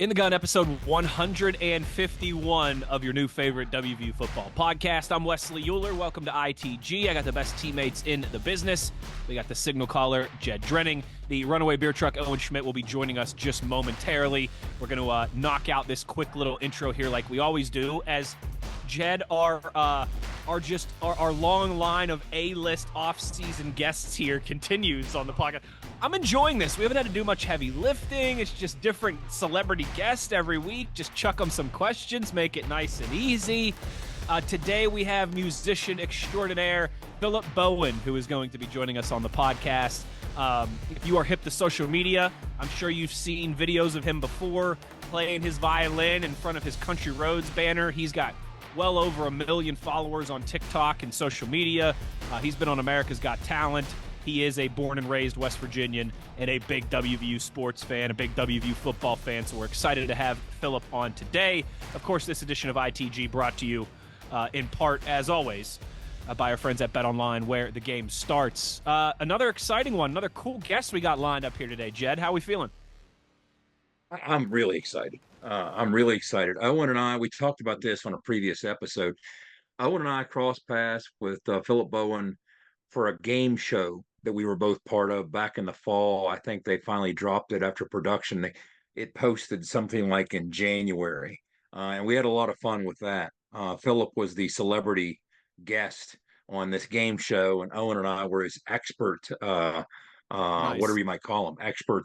In the Gun, episode 151 of your new favorite WVU football podcast. I'm Wesley Euler. Welcome to ITG. I got the best teammates in the business. We got the signal caller, Jed Drenning. The runaway beer truck, Owen Schmidt, will be joining us just momentarily. We're going to knock out this quick little intro here like we always do, as Jed, our long line of A-list off-season guests here continues on the podcast. I'm enjoying this. We haven't had to do much heavy lifting. It's just different celebrity guests every week. Just chuck them some questions, make it nice and easy. Today we have musician extraordinaire Philip Bowen, who is going to be joining us on the podcast. If you are hip to social media, I'm sure you've seen videos of him before playing his violin in front of his Country Roads banner. He's got well over 1 million followers on TikTok and social media. He's been on America's Got Talent. He is a born and raised West Virginian and a big WVU sports fan, a big WVU football fan. So we're excited to have Philip on today. Of course, this edition of ITG brought to you in part, as always, by our friends at BetOnline, where the game starts. Another exciting one, another cool guest we got lined up here today. Jed, how are we feeling? I'm really excited. Owen and I, we talked about this on a previous episode. Owen and I crossed paths with Philip Bowen for a game show that we were both part of back in the fall. I think they finally dropped it after production. It posted something like in January, and we had a lot of fun with that. Philip was the celebrity guest on this game show, and Owen and I were his expert, Nice. whatever you might call him, expert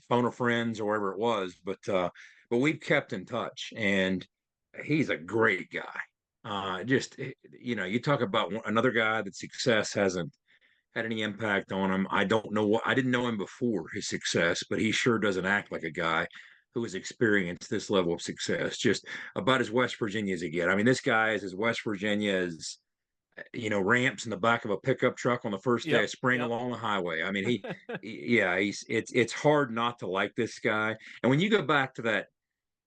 phone a friends or whatever it was. But we've kept in touch, and he's a great guy. You talk about another guy that success hasn't had any impact on him. I don't know I didn't know him before his success, but he sure doesn't act like a guy who has experienced this level of success. Just about as West Virginia as he get. I mean, this guy is as West Virginia as ramps in the back of a pickup truck on the first day of spring along the highway. I mean, it's hard not to like this guy. And when you go back to that,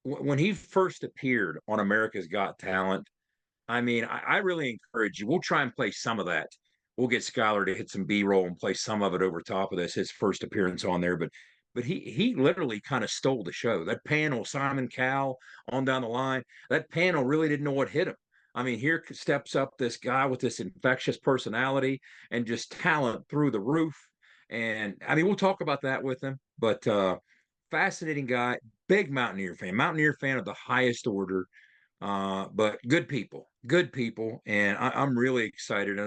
when he first appeared on America's Got Talent, I mean, I really encourage you. We'll try and play some of that. We'll get Skylar to hit some B-roll and play some of it over top of this, his first appearance on there. But he literally kind of stole the show. That panel, Simon Cowell on down the line, that panel really didn't know what hit him. I mean, here steps up this guy with this infectious personality and just talent through the roof. And I mean, we'll talk about that with him. But fascinating guy, big Mountaineer fan of the highest order. But good people, and I'm really excited.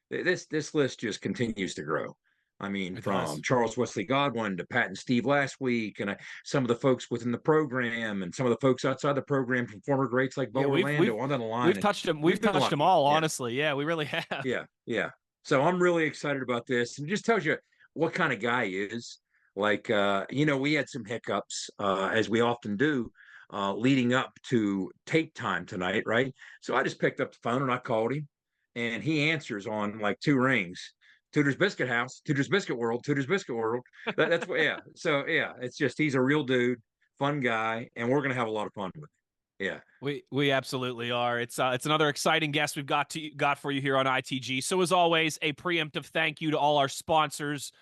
This list just continues to grow. I mean, from Charles Wesley Godwin to Pat and Steve last week, and some of the folks within the program, and some of the folks outside the program, from former greats like Bo Orlando on down the line. We've touched them. We've touched them all, honestly. Yeah, we really have. Yeah. So I'm really excited about this, and it just tells you what kind of guy he is. Like, we had some hiccups, as we often do, leading up to tape time tonight, right? So I just picked up the phone and I called him, and he answers on like 2 rings. Tudor's Biscuit House, Tudor's Biscuit World, Tudor's Biscuit World. That's what, yeah. So yeah, it's just he's a real dude, fun guy, and we're gonna have a lot of fun with him. Yeah, we absolutely are. It's another exciting guest we've got for you here on ITG. So as always, a preemptive thank you to all our sponsors.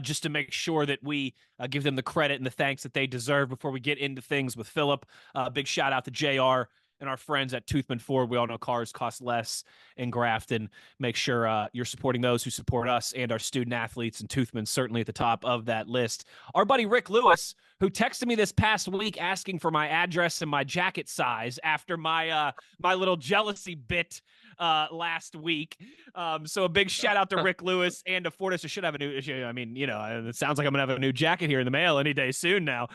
Just to make sure that we give them the credit and the thanks that they deserve before we get into things with Philip. Big shout out to JR and our friends at Toothman Ford. We all know cars cost less in Grafton. Make sure you're supporting those who support us and our student athletes, and Toothman certainly at the top of that list. Our buddy Rick Lewis, who texted me this past week asking for my address and my jacket size after my little jealousy bit last week. So a big shout out to Rick Lewis and to Fortis. I should have a new issue. I mean, it sounds like I'm gonna have a new jacket here in the mail any day soon now.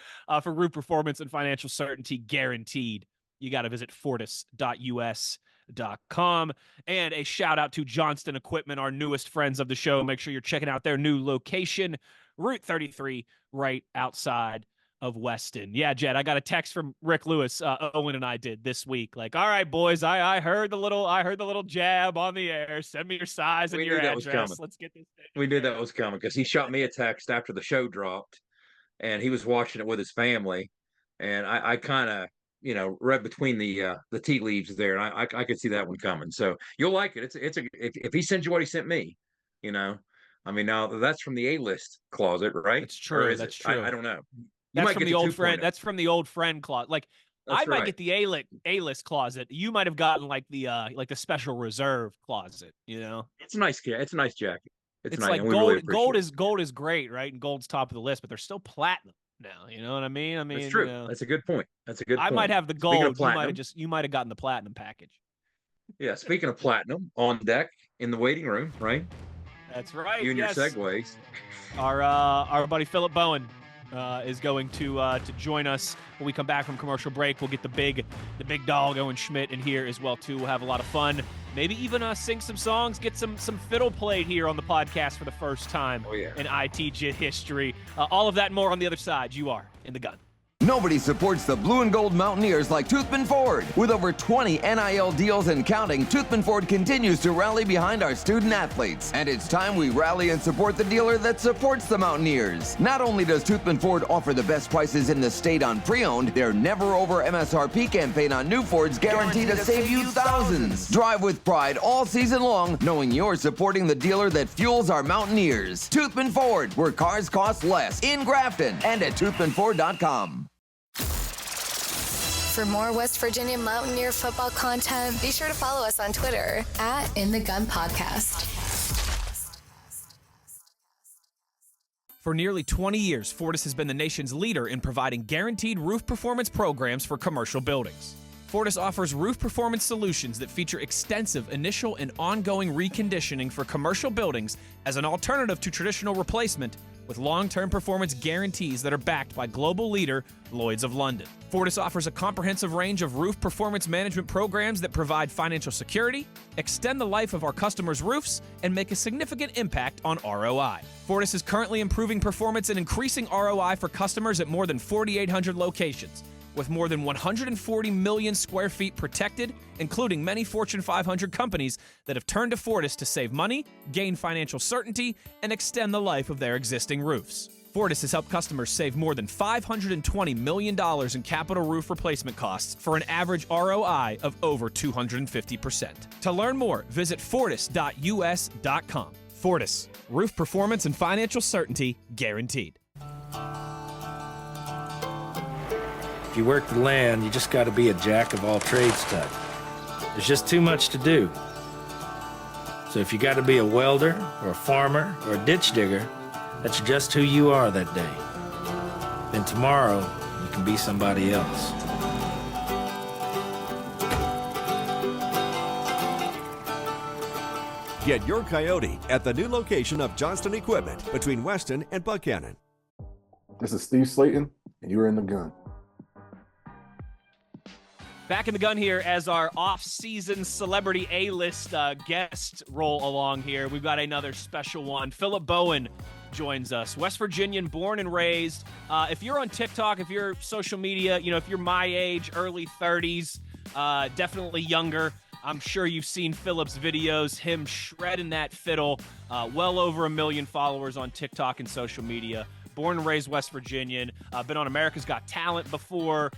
For root performance and financial certainty guaranteed, you got to visit fortis.us.com. And a shout out to Johnston Equipment, our newest friends of the show. Make sure you're checking out their new location, Route 33, right outside of Weston. Yeah, Jed, I got a text from Rick Lewis. Owen and I did this week. Like, all right, boys, I heard the little jab on the air. Send me your size and your address. Let's get this thing. We knew that was coming because he shot me a text after the show dropped, and he was watching it with his family, and I kind of read between the tea leaves there, and I could see that one coming. So you'll like it. If he sends you what he sent me, I mean, now that's from the A-list closet, right? That's true. That's true. I don't know. You That's might from get the the old friend. 2.0. That's from the old friend closet. Like I That's might right. get the A-list closet. You might have gotten like the special reserve closet. You know, It's a nice, it's a nice jacket. It's it's nice, like and we really gold. appreciate it. Gold is great, right? And gold's top of the list, but they're still platinum now. You know what I mean? I That's mean, true. That's a good point. That's a good I might point. have the Speaking of gold. platinum, You might have gotten the platinum package. yeah. Speaking of platinum, on deck in the waiting room, right? That's right. You and your Yes. segues. Our buddy Philip Bowen is going to join us when we come back from commercial break. We'll get the big dog Owen Schmidt in here as well too. We'll have a lot of fun. Maybe even sing some songs, get some fiddle played here on the podcast for the first time in ITG history. All of that and more on the other side. You are in the gun. Nobody supports the blue and gold Mountaineers like Toothman Ford. With over 20 NIL deals and counting, Toothman Ford continues to rally behind our student athletes. And it's time we rally and support the dealer that supports the Mountaineers. Not only does Toothman Ford offer the best prices in the state on pre-owned, their never over MSRP campaign on new Fords guaranteed to save you thousands. Drive with pride all season long, knowing you're supporting the dealer that fuels our Mountaineers. Toothman Ford, where cars cost less. In Grafton and at toothmanford.com. For more West Virginia Mountaineer football content, be sure to follow us on Twitter at In the Gun Podcast. For nearly 20 years, Fortis has been the nation's leader in providing guaranteed roof performance programs for commercial buildings. Fortis offers roof performance solutions that feature extensive initial and ongoing reconditioning for commercial buildings as an alternative to traditional replacement, with long-term performance guarantees that are backed by global leader Lloyd's of London. Fortis offers a comprehensive range of roof performance management programs that provide financial security, extend the life of our customers' roofs, and make a significant impact on ROI. Fortis is currently improving performance and increasing ROI for customers at more than 4,800 locations, with more than 140 million square feet protected, including many Fortune 500 companies that have turned to Fortis to save money, gain financial certainty, and extend the life of their existing roofs. Fortis has helped customers save more than $520 million in capital roof replacement costs for an average ROI of over 250%. To learn more, visit fortis.us.com. Fortis, roof performance and financial certainty guaranteed. If you work the land, you just got to be a jack of all trades type. There's just too much to do. So if you got to be a welder or a farmer or a ditch digger, that's just who you are that day. Then tomorrow, you can be somebody else. Get your Coyote at the new location of Johnston Equipment between Weston and Buchanan. This is Steve Slayton, and you're in the gun. Back in the gun here as our off-season celebrity A-list guest roll along here. We've got another special one. Philip Bowen joins us. West Virginian, born and raised. If you're on TikTok, if you're social media, if you're my age, early 30s, definitely younger, I'm sure you've seen Philip's videos, him shredding that fiddle. Well over 1 million followers on TikTok and social media. Born and raised West Virginian. Been on America's Got Talent before.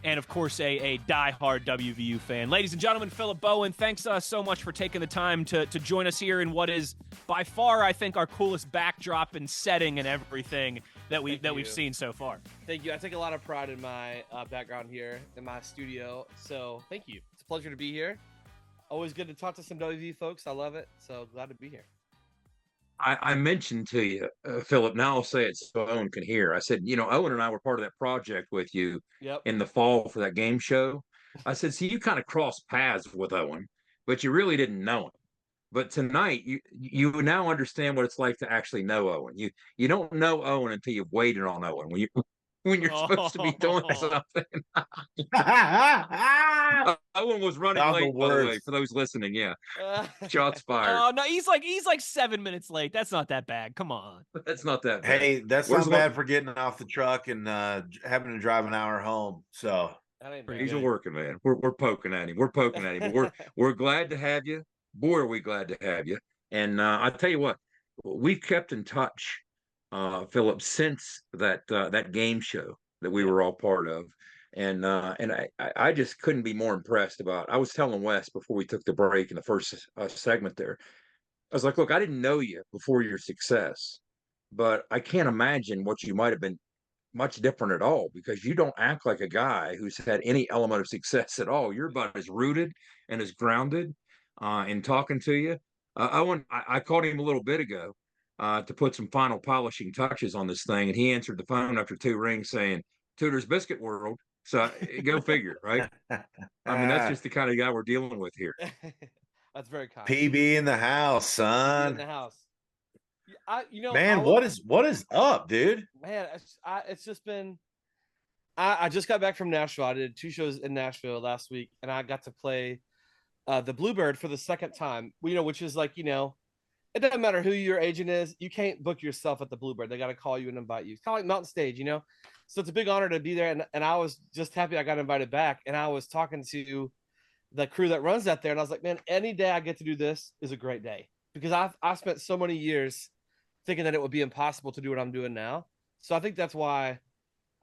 And, of course, a diehard WVU fan. Ladies and gentlemen, Philip Bowen, thanks so much for taking the time to join us here in what is, by far, I think, our coolest backdrop and setting and everything that we've seen so far. Thank you. I take a lot of pride in my background here in my studio, so thank you. It's a pleasure to be here. Always good to talk to some WVU folks. I love it, so glad to be here. I mentioned to you, Philip, now I'll say it so Owen can hear. I said, Owen and I were part of that project with you in the fall for that game show. I said, see, you kind of crossed paths with Owen, but you really didn't know him. But tonight, you now understand what it's like to actually know Owen. You don't know Owen until you've waited on Owen. When you're supposed to be doing something. Owen was running late, by the way, for those listening. Yeah. Shots fired. Oh, no, he's like 7 minutes late. That's not that bad. Come on. That's not that bad. Hey, that's not bad for getting off the truck and having to drive an hour home. So he's a working man. We're poking at him. We're poking at him. But we're glad to have you. Boy, are we glad to have you. And I tell you what, we've kept in touch, Philip, since that game show that we were all part of. And I just couldn't be more impressed about. I was telling Wes before we took the break in the first segment there, I was like, look, I didn't know you before your success, but I can't imagine what you might have been much different at all because you don't act like a guy who's had any element of success at all. You're about as rooted and as grounded in talking to you. I called him a little bit ago to put some final polishing touches on this thing, and he answered the phone after 2 rings saying, "Tudor's Biscuit World." So go figure, right? I mean, that's just the kind of guy we're dealing with here. That's very kind. PB in the house, PB son. in the house. Man, what is up, dude? Man, it's just been. I just got back from Nashville. I did 2 shows in Nashville last week, and I got to play the Bluebird for the second time. Which is like, it doesn't matter who your agent is. You can't book yourself at the Bluebird. They got to call you and invite you. It's kind of like Mountain Stage, So it's a big honor to be there. And I was just happy I got invited back. And I was talking to the crew that runs that there. And I was like, man, any day I get to do this is a great day. Because I've spent so many years thinking that it would be impossible to do what I'm doing now. So I think that's why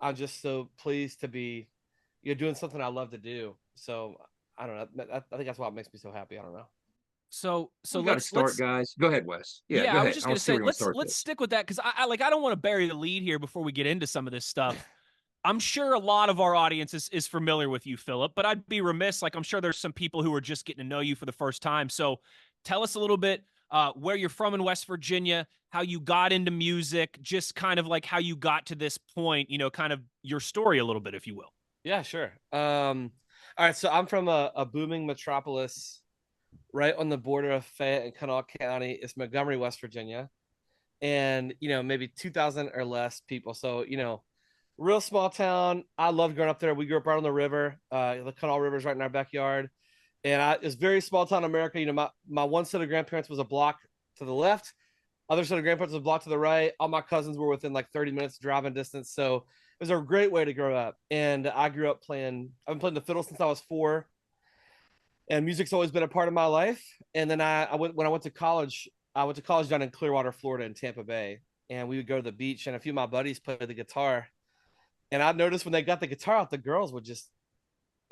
I'm just so pleased to be doing something I love to do. So I don't know. I think that's why it makes me so happy. I don't know. So let's start, guys. Go ahead, Wes. Yeah, go I ahead. was just gonna say let's stick with that because I don't want to bury the lead here before we get into some of this stuff. I'm sure a lot of our audience is familiar with you, Philip, but I'd be remiss. Like, I'm sure there's some people who are just getting to know you for the first time. So tell us a little bit where you're from in West Virginia, how you got into music, just kind of like how you got to this point, kind of your story a little bit, if you will. Yeah, sure. All right. So I'm from a booming metropolis right on the border of Fayette and Kanawha County. It's Montgomery, West Virginia. And, maybe 2,000 or less people. So, real small town. I loved growing up there. We grew up right on the river. The Kanawha River is right in our backyard. And it's very small town America. My one set of grandparents was a block to the left. Other set of grandparents was a block to the right. All my cousins were within like 30 minutes driving distance. So it was a great way to grow up. And I grew up I've been playing the fiddle since I was 4. And music's always been a part of my life. And then when I went to college down in Clearwater, Florida, in Tampa Bay. And we would go to the beach, and a few of my buddies played the guitar. And I noticed when they got the guitar out, the girls would just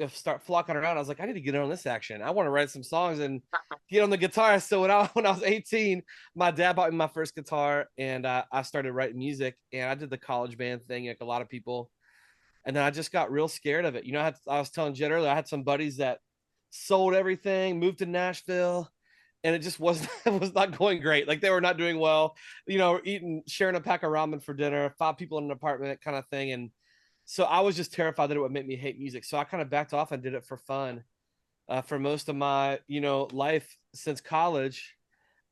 start flocking around. I was like, I need to get in on this action. I want to write some songs and get on the guitar. So when I was 18, my dad bought me my first guitar, and I started writing music. And I did the college band thing, like a lot of people. And then I just got real scared of it. I was telling Jed earlier, I had some buddies that sold everything, moved to Nashville, and it just was not going great. Like, they were not doing well, sharing a pack of ramen for dinner, 5 people in an apartment kind of thing. And so I was just terrified that it would make me hate music. So I kind of backed off and did it for fun for most of my, life since college.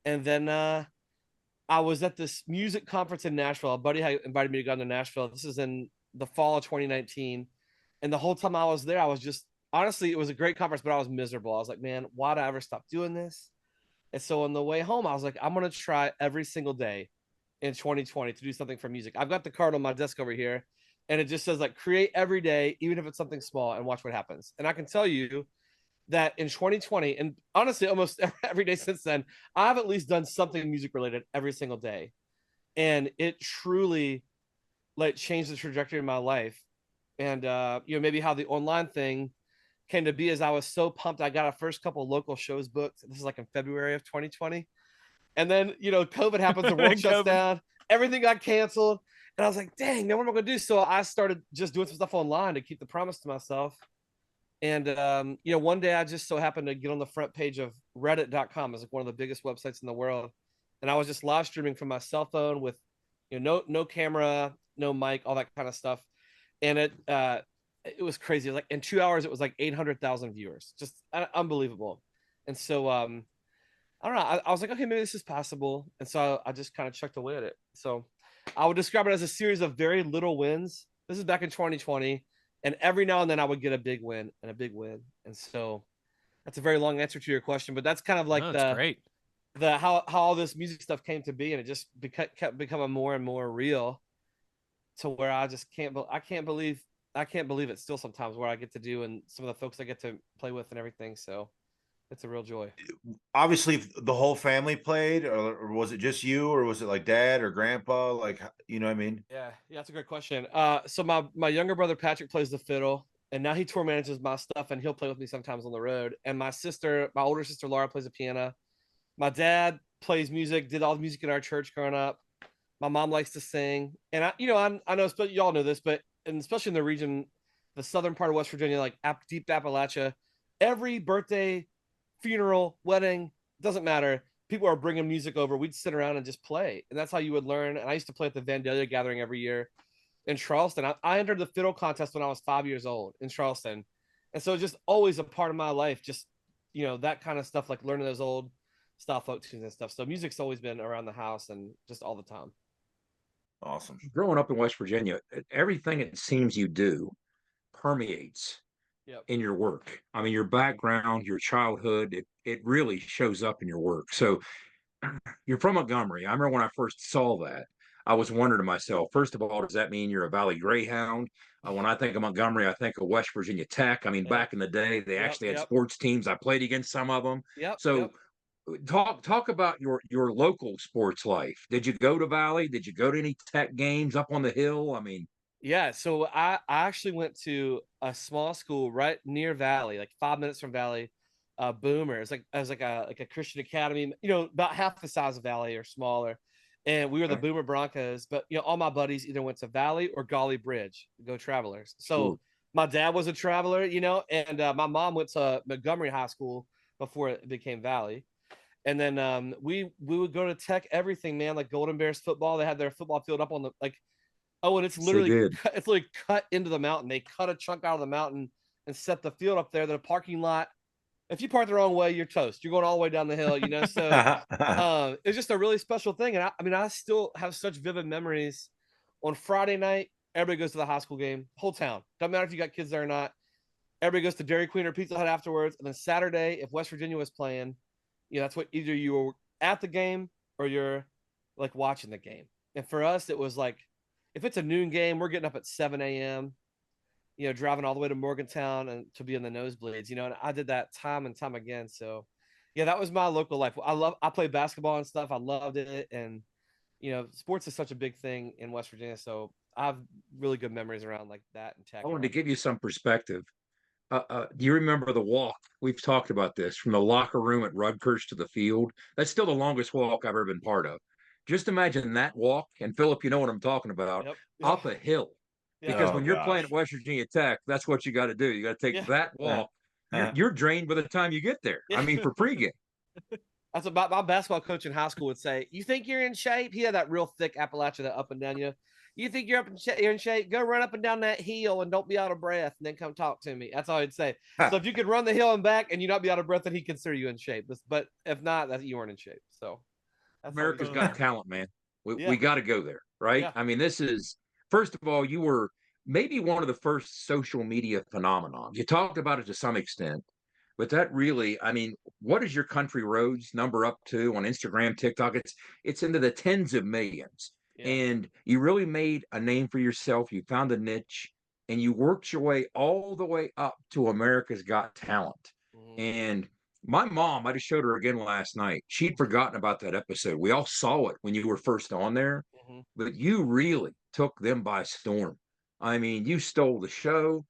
And then I was at this music conference in Nashville. A buddy had invited me to go to Nashville. This is in the fall of 2019. And the whole time I was there, I was just, honestly, it was a great conference, but I was miserable. I was like, man, why did I ever stop doing this? And so on the way home, I was like, I'm going to try every single day in 2020 to do something for music. I've got the card on my desk over here, and it just says, like, create every day, even if it's something small, and watch what happens. And I can tell you that in 2020, and honestly, almost every day since then, I've at least done something music related every single day. And it truly changed the trajectory of my life. And, maybe how the online thing came to be is I was so pumped. I got a first couple local shows booked. This is like in February of 2020. And then, COVID happens, the world shuts down, everything got canceled. And I was like, dang, man, what am I going to do? So I started just doing some stuff online to keep the promise to myself. And, one day I just so happened to get on the front page of reddit.com. It's like one of the biggest websites in the world. And I was just live streaming from my cell phone with, no camera, no mic, all that kind of stuff. And it was crazy. Like in 2 hours, it was like 800,000 viewers, just unbelievable. And so, I don't know. I was like, okay, maybe this is possible. And so I just kind of chucked away at it. So I would describe it as a series of very little wins. This is back in 2020. And every now and then I would get a big win and a big win. And so that's a very long answer to your question, but that's kind of like how all this music stuff came to be. And it just kept becoming more and more real to where I just can't believe it still sometimes what I get to do and some of the folks I get to play with and everything. So it's a real joy. Obviously, the whole family played, or was it just you, or was it like dad or grandpa? Like, you know what I mean? Yeah, that's a great question. So my younger brother Patrick plays the fiddle, and now he tour manages my stuff, and he'll play with me sometimes on the road. And my older sister Laura plays the piano. My dad plays music, did all the music in our church growing up. My mom likes to sing, and I know, y'all know this, but and especially in the region, the southern part of West Virginia, like deep Appalachia, every birthday, funeral, wedding, doesn't matter. People are bringing music over. We'd sit around and just play, and that's how you would learn. And I used to play at the Vandalia Gathering every year in Charleston. I entered the fiddle contest when I was 5 years old in Charleston, and so it's just always a part of my life. Just that kind of stuff, like learning those old style folk tunes and stuff. So music's always been around the house and just all the time. Awesome. Growing up in West Virginia, everything it seems you do permeates in your work. I mean, your background, your childhood, it really shows up in your work. So you're from Montgomery. I remember when I first saw that, I was wondering to myself, first of all, does that mean you're a Valley Greyhound? When I think of Montgomery, I think of West Virginia Tech. I mean, back in the day, they actually had sports teams. I played against some of them. So talk about your local sports life. Did you go to Valley? Did you go to any Tech games up on the hill? I mean, yeah. So I actually went to a small school right near Valley, like 5 minutes from Valley. Boomer. It was like a Christian academy, about half the size of Valley or smaller. And we were the Boomer Broncos, but all my buddies either went to Valley or Golly Bridge, go Travelers. So my dad was a Traveler, and my mom went to Montgomery High School before it became Valley. And then we would go to Tech everything, man, like Golden Bears football. They had their football field up on the and it's literally cut into the mountain. They cut a chunk out of the mountain and set the field up there. The parking lot. If you park the wrong way, you're toast. You're going all the way down the hill, So it's just a really special thing. And I still have such vivid memories. On Friday night, everybody goes to the high school game, whole town. Doesn't matter if you got kids there or not. Everybody goes to Dairy Queen or Pizza Hut afterwards. And then Saturday, if West Virginia was playing, that's what either you were at the game or you're like watching the game. And for us, it was like, if it's a noon game, we're getting up at 7 a.m., driving all the way to Morgantown and to be in the nosebleeds, and I did that time and time again. So yeah, that was my local life. I played basketball and stuff. I loved it. And, sports is such a big thing in West Virginia. So I have really good memories around like that. And Tech. I wanted to give you some perspective. Do you remember the walk? We've talked about this from the locker room at Rutgers to the field. That's still the longest walk I've ever been part of. Just imagine that walk. And Philip, you know what I'm talking about, up a hill. Because when you're playing at West Virginia Tech, that's what you got to do. You got to take that walk. You're drained by the time you get there. I mean, for pregame. That's about my basketball coach in high school would say. You think you're in shape? He had that real thick Appalachia that up and down you. You think you're in shape? Go run up and down that hill and don't be out of breath, and then come talk to me. That's all I'd say. So if you could run the hill and back and you not be out of breath, then he'd consider you in shape. But if not, that you weren't in shape. So America's Got Talent, man. We got to go there, right? Yeah. I mean, this is. First of all, you were maybe one of the first social media phenomenon. You talked about it to some extent, but that really, I mean, what is your country roads number up to on Instagram, TikTok? It's into the tens of millions. Yeah. And you really made a name for yourself. You found a niche and you worked your way all the way up to America's Got Talent. Mm-hmm. And my mom, I just showed her again last night. She'd forgotten about that episode. We all saw it when you were first on there, but you really took them by storm. I mean, you stole the show.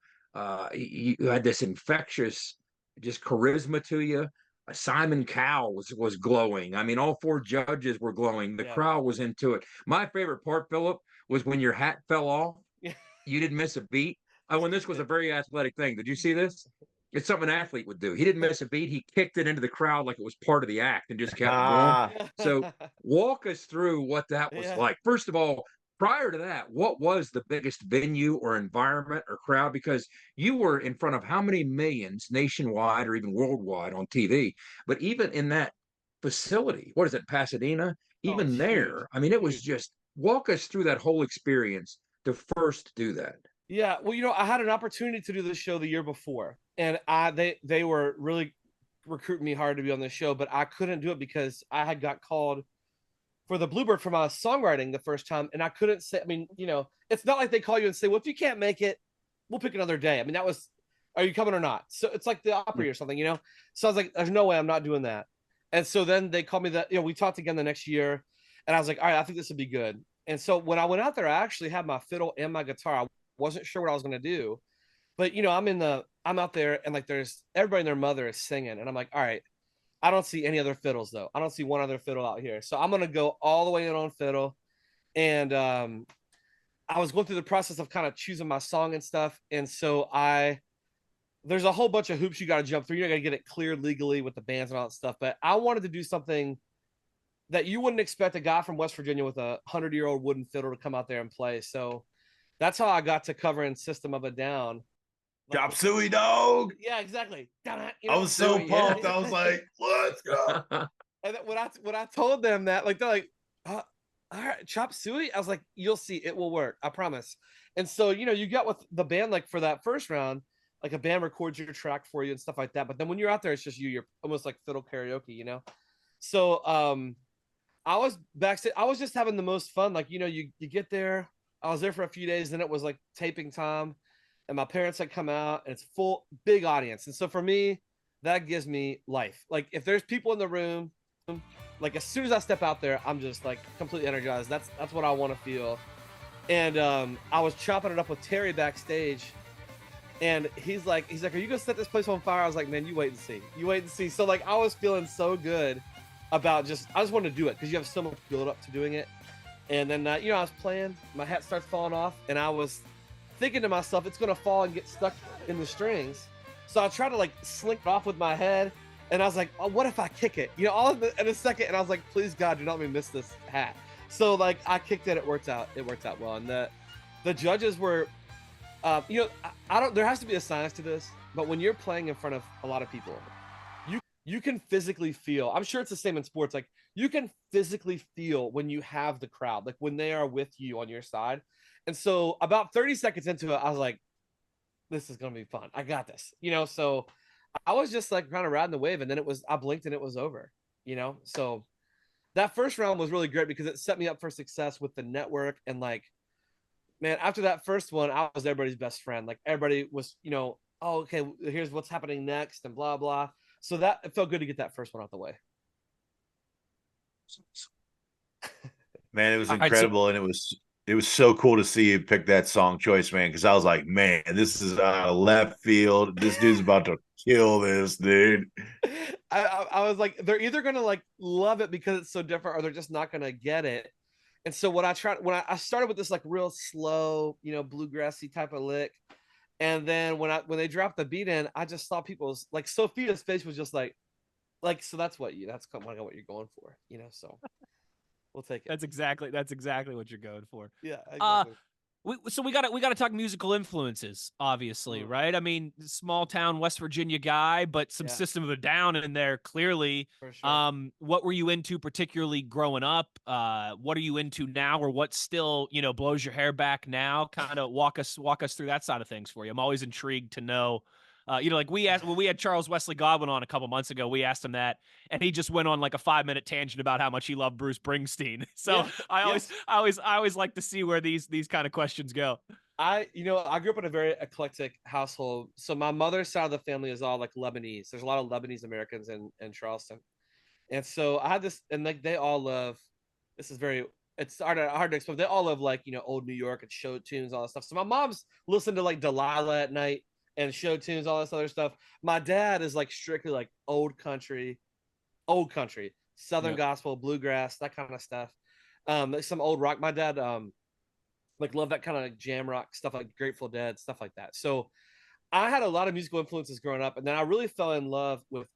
You had this infectious, just charisma to you. Simon Cowell was glowing. I mean, all four judges were glowing. The crowd was into it. My favorite part, Philip, was when your hat fell off. You didn't miss a beat. Oh, and this was a very athletic thing. Did you see this? It's something an athlete would do. He didn't miss a beat. He kicked it into the crowd like it was part of the act and just kept going. So walk us through what that was like. First of all, prior to that, what was the biggest venue or environment or crowd? Because you were in front of how many millions nationwide or even worldwide on TV? But even in that facility, what is it, Pasadena? Even there, huge. I mean, it was just walk us through that whole experience to first do that. Yeah, well, I had an opportunity to do this show the year before, and they were really recruiting me hard to be on this show, but I couldn't do it because I had got called for the Bluebird for my songwriting the first time, and I couldn't say. I mean, it's not like they call you and say, "Well, if you can't make it, we'll pick another day." I mean, that was, "Are you coming or not?" So it's like the Opry or something, So I was like, "There's no way I'm not doing that." And so then they called me that. We talked again the next year, and I was like, "All right, I think this would be good." And so when I went out there, I actually had my fiddle and my guitar. I wasn't sure what I was going to do, but I'm out there and like there's everybody and their mother is singing, and I'm like, all right, I don't see any other fiddles though. I don't see one other fiddle out here, so I'm going to go all the way in on fiddle. And I was going through the process of kind of choosing my song and stuff. And so there's a whole bunch of hoops you got to jump through. You got to get it cleared legally with the bands and all that stuff. But I wanted to do something that you wouldn't expect a guy from West Virginia with a 100-year-old wooden fiddle to come out there and play. So that's how I got to covering System of a Down. Chop Suey, dog. Yeah, exactly. I was so pumped. I was like, let's go. And when I told them that, like, they're like, all right, Chop Suey. I was like, you'll see, it will work. I promise. And so, you got with the band, like for that first round, like a band records your track for you and stuff like that. But then when you're out there, it's just you're almost like fiddle karaoke, So I was backstage. I was just having the most fun. Like, you get there. I was there for a few days. Then it was like taping time. And my parents had come out, and it's full, big audience. And so for me, that gives me life. Like if there's people in the room, like as soon as I step out there, I'm just like completely energized. That's what I want to feel. And I was chopping it up with Terry backstage, and he's like, are you gonna set this place on fire? I was like, man, you wait and see. You wait and see. So like I was feeling so good about I just wanted to do it because you have so much build up to doing it. And then I was playing, my hat starts falling off, and I was thinking to myself, it's gonna fall and get stuck in the strings. So I tried to like slink it off with my head, and I was like, oh, what if I kick it? All in a second, and I was like, please God, do not let me miss this hat. So like I kicked it, it worked out well. And the judges were I don't, there has to be a science to this, but when you're playing in front of a lot of people, you can physically feel, I'm sure it's the same in sports, like you can physically feel when you have the crowd, like when they are with you on your side. And so about 30 seconds into it, I was like, this is going to be fun. I got this, so I was just like kind of riding the wave, and then I blinked and it was over, so that first round was really great because it set me up for success with the network. And like, man, after that first one, I was everybody's best friend. Like everybody was, oh, okay, here's what's happening next and blah, blah. So that it felt good to get that first one out the way. Man, it was incredible. And it was so cool to see you pick that song choice, man. Cause I was like, man, this is left field. This dude's about to kill this, dude. I was like, they're either going to like love it because it's so different, or they're just not going to get it. And so what I tried, when I started with this like real slow, bluegrassy type of lick. And then when they dropped the beat in, I just saw people's, like Sophia's face was just like, so that's what you're going for, so we'll take it. That's exactly what you're going for. Yeah. Exactly. We got to talk musical influences, obviously, right? I mean, small town West Virginia guy, but some System of a Down in there clearly. For sure. What were you into particularly growing up? What are you into now, or what still blows your hair back now? Kind of walk us through that side of things for you. I'm always intrigued to know. Like when we had Charles Wesley Godwin on a couple months ago, we asked him that, and he just went on like a 5-minute tangent about how much he loved Bruce Springsteen. So I always like to see where these kind of questions go. I grew up in a very eclectic household. So my mother's side of the family is all like Lebanese. There's a lot of Lebanese Americans in Charleston. And so I had this, and like they all love, it's hard to explain. They all love like, old New York and show tunes, all that stuff. So my mom's listened to like Delilah at night and show tunes, all this other stuff. My dad is like strictly like old country, Southern gospel, bluegrass, that kind of stuff. Like some old rock. My dad like loved that kind of like jam rock stuff, like Grateful Dead, stuff like that. So I had a lot of musical influences growing up, and then I really fell in love with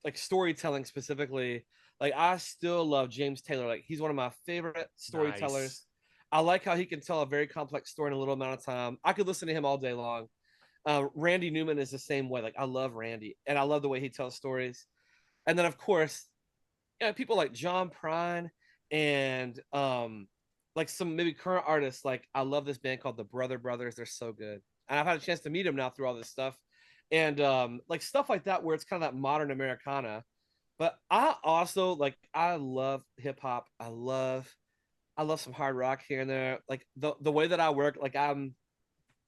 like storytelling specifically. Like I still love James Taylor. Like he's one of my favorite storytellers. Nice. I like how he can tell a very complex story in a little amount of time. I could listen to him all day long. Randy Newman is the same way. Like I love Randy, and I love the way he tells stories. And then of course, people like John Prine and like some maybe current artists. Like I love this band called the Brother Brothers. They're so good, and I've had a chance to meet them now through all this stuff, and like stuff like that where it's kind of that modern Americana. But I also like, I love hip hop. I love some hard rock here and there. Like the way that I work, like I'm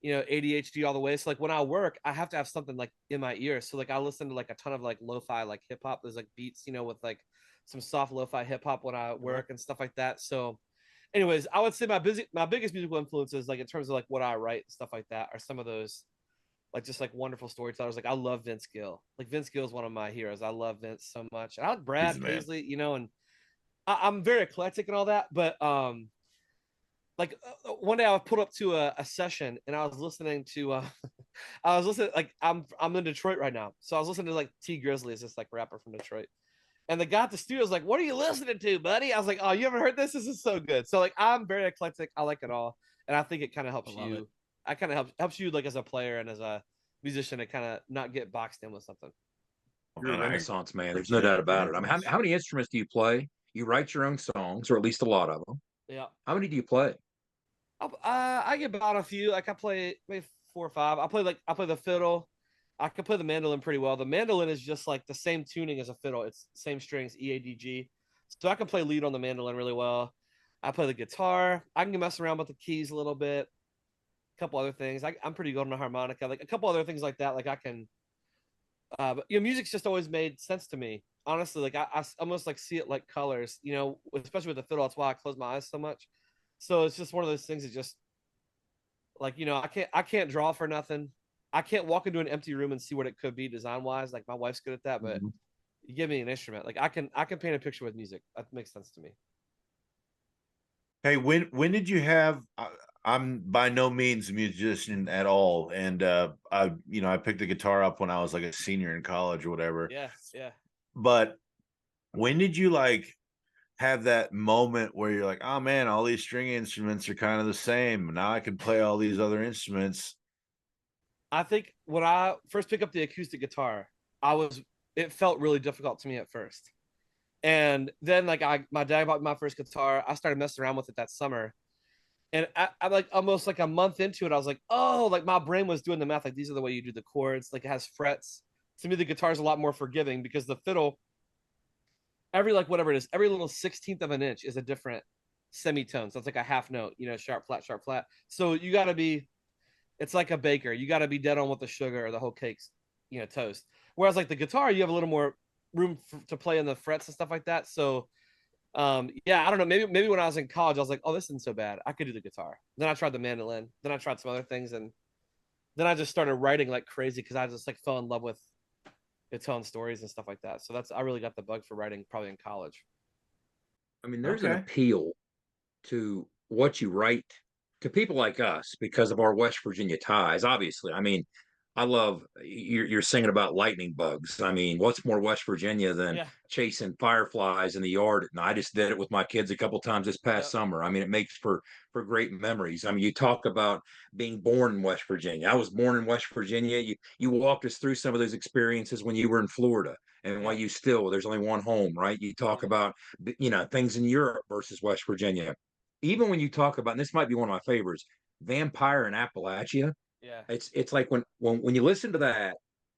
ADHD all the way. So like when I work, I have to have something like in my ear. So like I listen to like a ton of like lo-fi, like hip hop. There's like beats, with like some soft lo-fi hip hop when I work and stuff like that. So anyways, I would say my biggest musical influences, like in terms of like what I write and stuff like that, are some of those like just like wonderful storytellers. Like I love Vince Gill. Like Vince Gill is one of my heroes. I love Vince so much. And I like Brad Paisley, and I'm very eclectic and all that, but like one day I was pulled up to a session and I was listening to I was listening, like I'm in Detroit right now, so I was listening to like T Grizzly, is this like rapper from Detroit, and the guy at the studio was like, "What are you listening to, buddy?" I was like, "Oh, you haven't heard this? This is so good." So like I'm very eclectic. I like it all, and I think it kind of helps you. I kind of helps you like as a player and as a musician to kind of not get boxed in with something. You're a Renaissance man. There's no doubt about it. I mean, how many instruments do you play? You write your own songs, or at least a lot of them. Yeah. How many do you play? I get about a few. Like I play maybe 4 or 5. I play the fiddle. I can play the mandolin pretty well. The mandolin is just like the same tuning as a fiddle. It's same strings, E, A, D, G. So I can play lead on the mandolin really well. I play the guitar. I can mess around with the keys a little bit. A couple other things. I'm pretty good on the harmonica. Like a couple other things like that. Like I can. But music's just always made sense to me. Honestly, like I almost like see it like colors. Especially with the fiddle. That's why I close my eyes so much. So it's just one of those things that just like I can't draw for nothing. I can't walk into an empty room and see what it could be design wise. Like my wife's good at that, but you give me an instrument, like I can paint a picture with music. That makes sense to me. Hey, when did you have? I'm by no means a musician at all, and I picked the guitar up when I was like a senior in college or whatever. Yeah. But when did you like have that moment where you're like, oh man, all these string instruments are kind of the same. Now I can play all these other instruments. I think when I first picked up the acoustic guitar, it felt really difficult to me at first. And then like my dad bought my first guitar. I started messing around with it that summer. And I like almost like a month into it, I was like, oh, like my brain was doing the math. Like these are the way you do the chords. Like it has frets. To me, the guitar is a lot more forgiving because the fiddle, every like whatever it is, every little 16th of an inch is a different semitone. So it's like a half note, sharp, flat, sharp, flat. So you got to be, it's like a baker. You got to be dead on with the sugar or the whole cake's, toast. Whereas like the guitar, you have a little more room to play in the frets and stuff like that. So yeah, I don't know. Maybe when I was in college, I was like, oh, this isn't so bad. I could do the guitar. Then I tried the mandolin. Then I tried some other things, and then I just started writing like crazy because I just like fell in love with telling stories and stuff like that. So I really got the bug for writing probably in college. I mean, there's an appeal to what you write to people like us because of our West Virginia ties. Obviously, I mean, I love you're singing about lightning bugs. I mean, what's more West Virginia than chasing fireflies in the yard? And I just did it with my kids a couple times this past summer. I mean, it makes for great memories. I mean, you talk about being born in West Virginia. I was born in West Virginia. You walked us through some of those experiences when you were in Florida, and why there's only one home, right? You talk about things in Europe versus West Virginia. Even when you talk about, and this might be one of my favorites, Vampire in Appalachia. Yeah. It's like when you listen to that,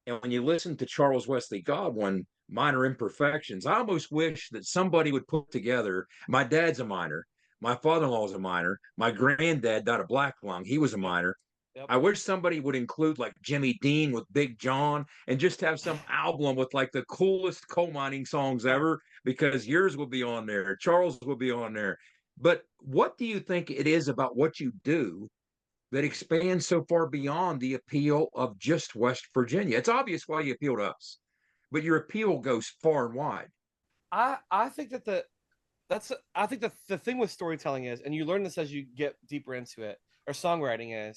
and when you listen to Charles Wesley Godwin, Minor Imperfections, I almost wish that somebody would put together. My dad's a miner. My father-in-law was a miner. My granddad died of black lung. He was a miner. Yep. I wish somebody would include like Jimmy Dean with Big John and just have some album with like the coolest coal mining songs ever, because yours will be on there. Charles will be on there. But what do you think it is about what you do that expands so far beyond the appeal of just West Virginia? It's obvious why you appeal to us, but your appeal goes far and wide. I think that I think the thing with storytelling is, and you learn this as you get deeper into it, or songwriting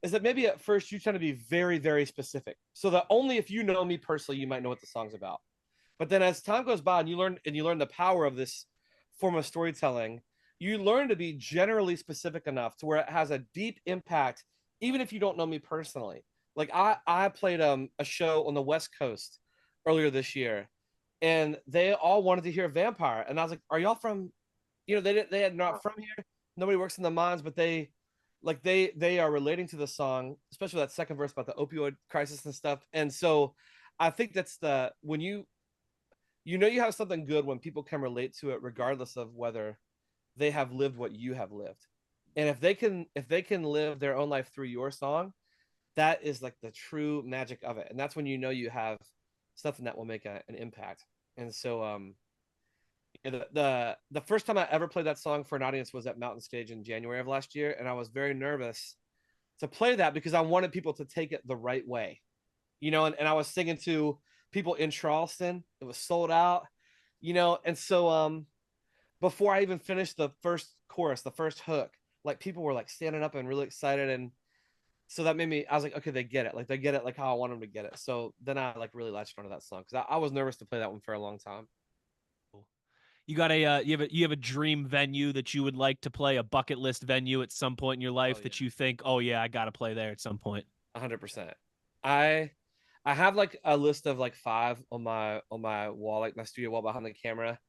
is that maybe at first you tend to be very, very specific. So that only if you know me personally, you might know what the song's about. But then as time goes by and you learn the power of this form of storytelling, you learn to be generally specific enough to where it has a deep impact, even if you don't know me personally. Like I played a show on the West Coast earlier this year, and they all wanted to hear Vampire. And I was like, are y'all from, they had not from here. Nobody works in the mines, but they are relating to the song, especially that second verse about the opioid crisis and stuff. And so I think that's when you have something good when people can relate to it, regardless of whether they have lived what you have lived. And if they can live their own life through your song, that is like the true magic of it. And that's when you have something that will make an impact. And so the first time I ever played that song for an audience was at Mountain Stage in January of last year, and I was very nervous to play that because I wanted people to take it the right way, and I was singing to people in Charleston. It was sold out, and so before I even finished the first chorus, the first hook, like people were like standing up and really excited, and so that made me. I was like, okay, they get it. Like they get it like how I want them to get it. So then I like really latched onto that song because I was nervous to play that one for a long time. You got a you have a dream venue that you would like to play, a bucket list venue at some point in your life that you think, oh yeah, I got to play there at some point. 100%. I have like a list of like 5 on my wall, like my studio wall behind the camera.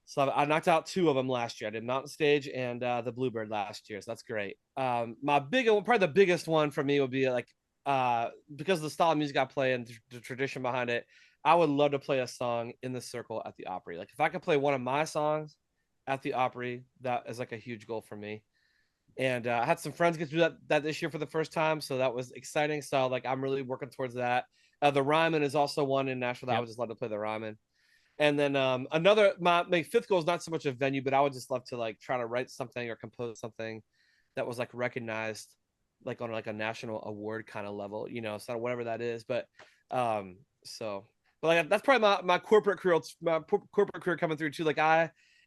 So I knocked out 2 of them last year. I did Mountain Stage and the Bluebird last year, so that's great. My big one, probably the biggest one for me would be like because of the style of music I play and the tradition behind it. I would love to play a song in the circle at the Opry. Like if I could play one of my songs at the Opry, that is like a huge goal for me. And I had some friends get through that this year for the first time, so that was exciting. So like I'm really working towards that. The Ryman is also one in Nashville that I would just love to play the Ryman. And then another my 5th goal is not so much a venue, but I would just love to like try to write something or compose something that was like recognized like on like a national award kind of level, you know, so whatever that is. But but like that's probably my corporate career coming through too. Like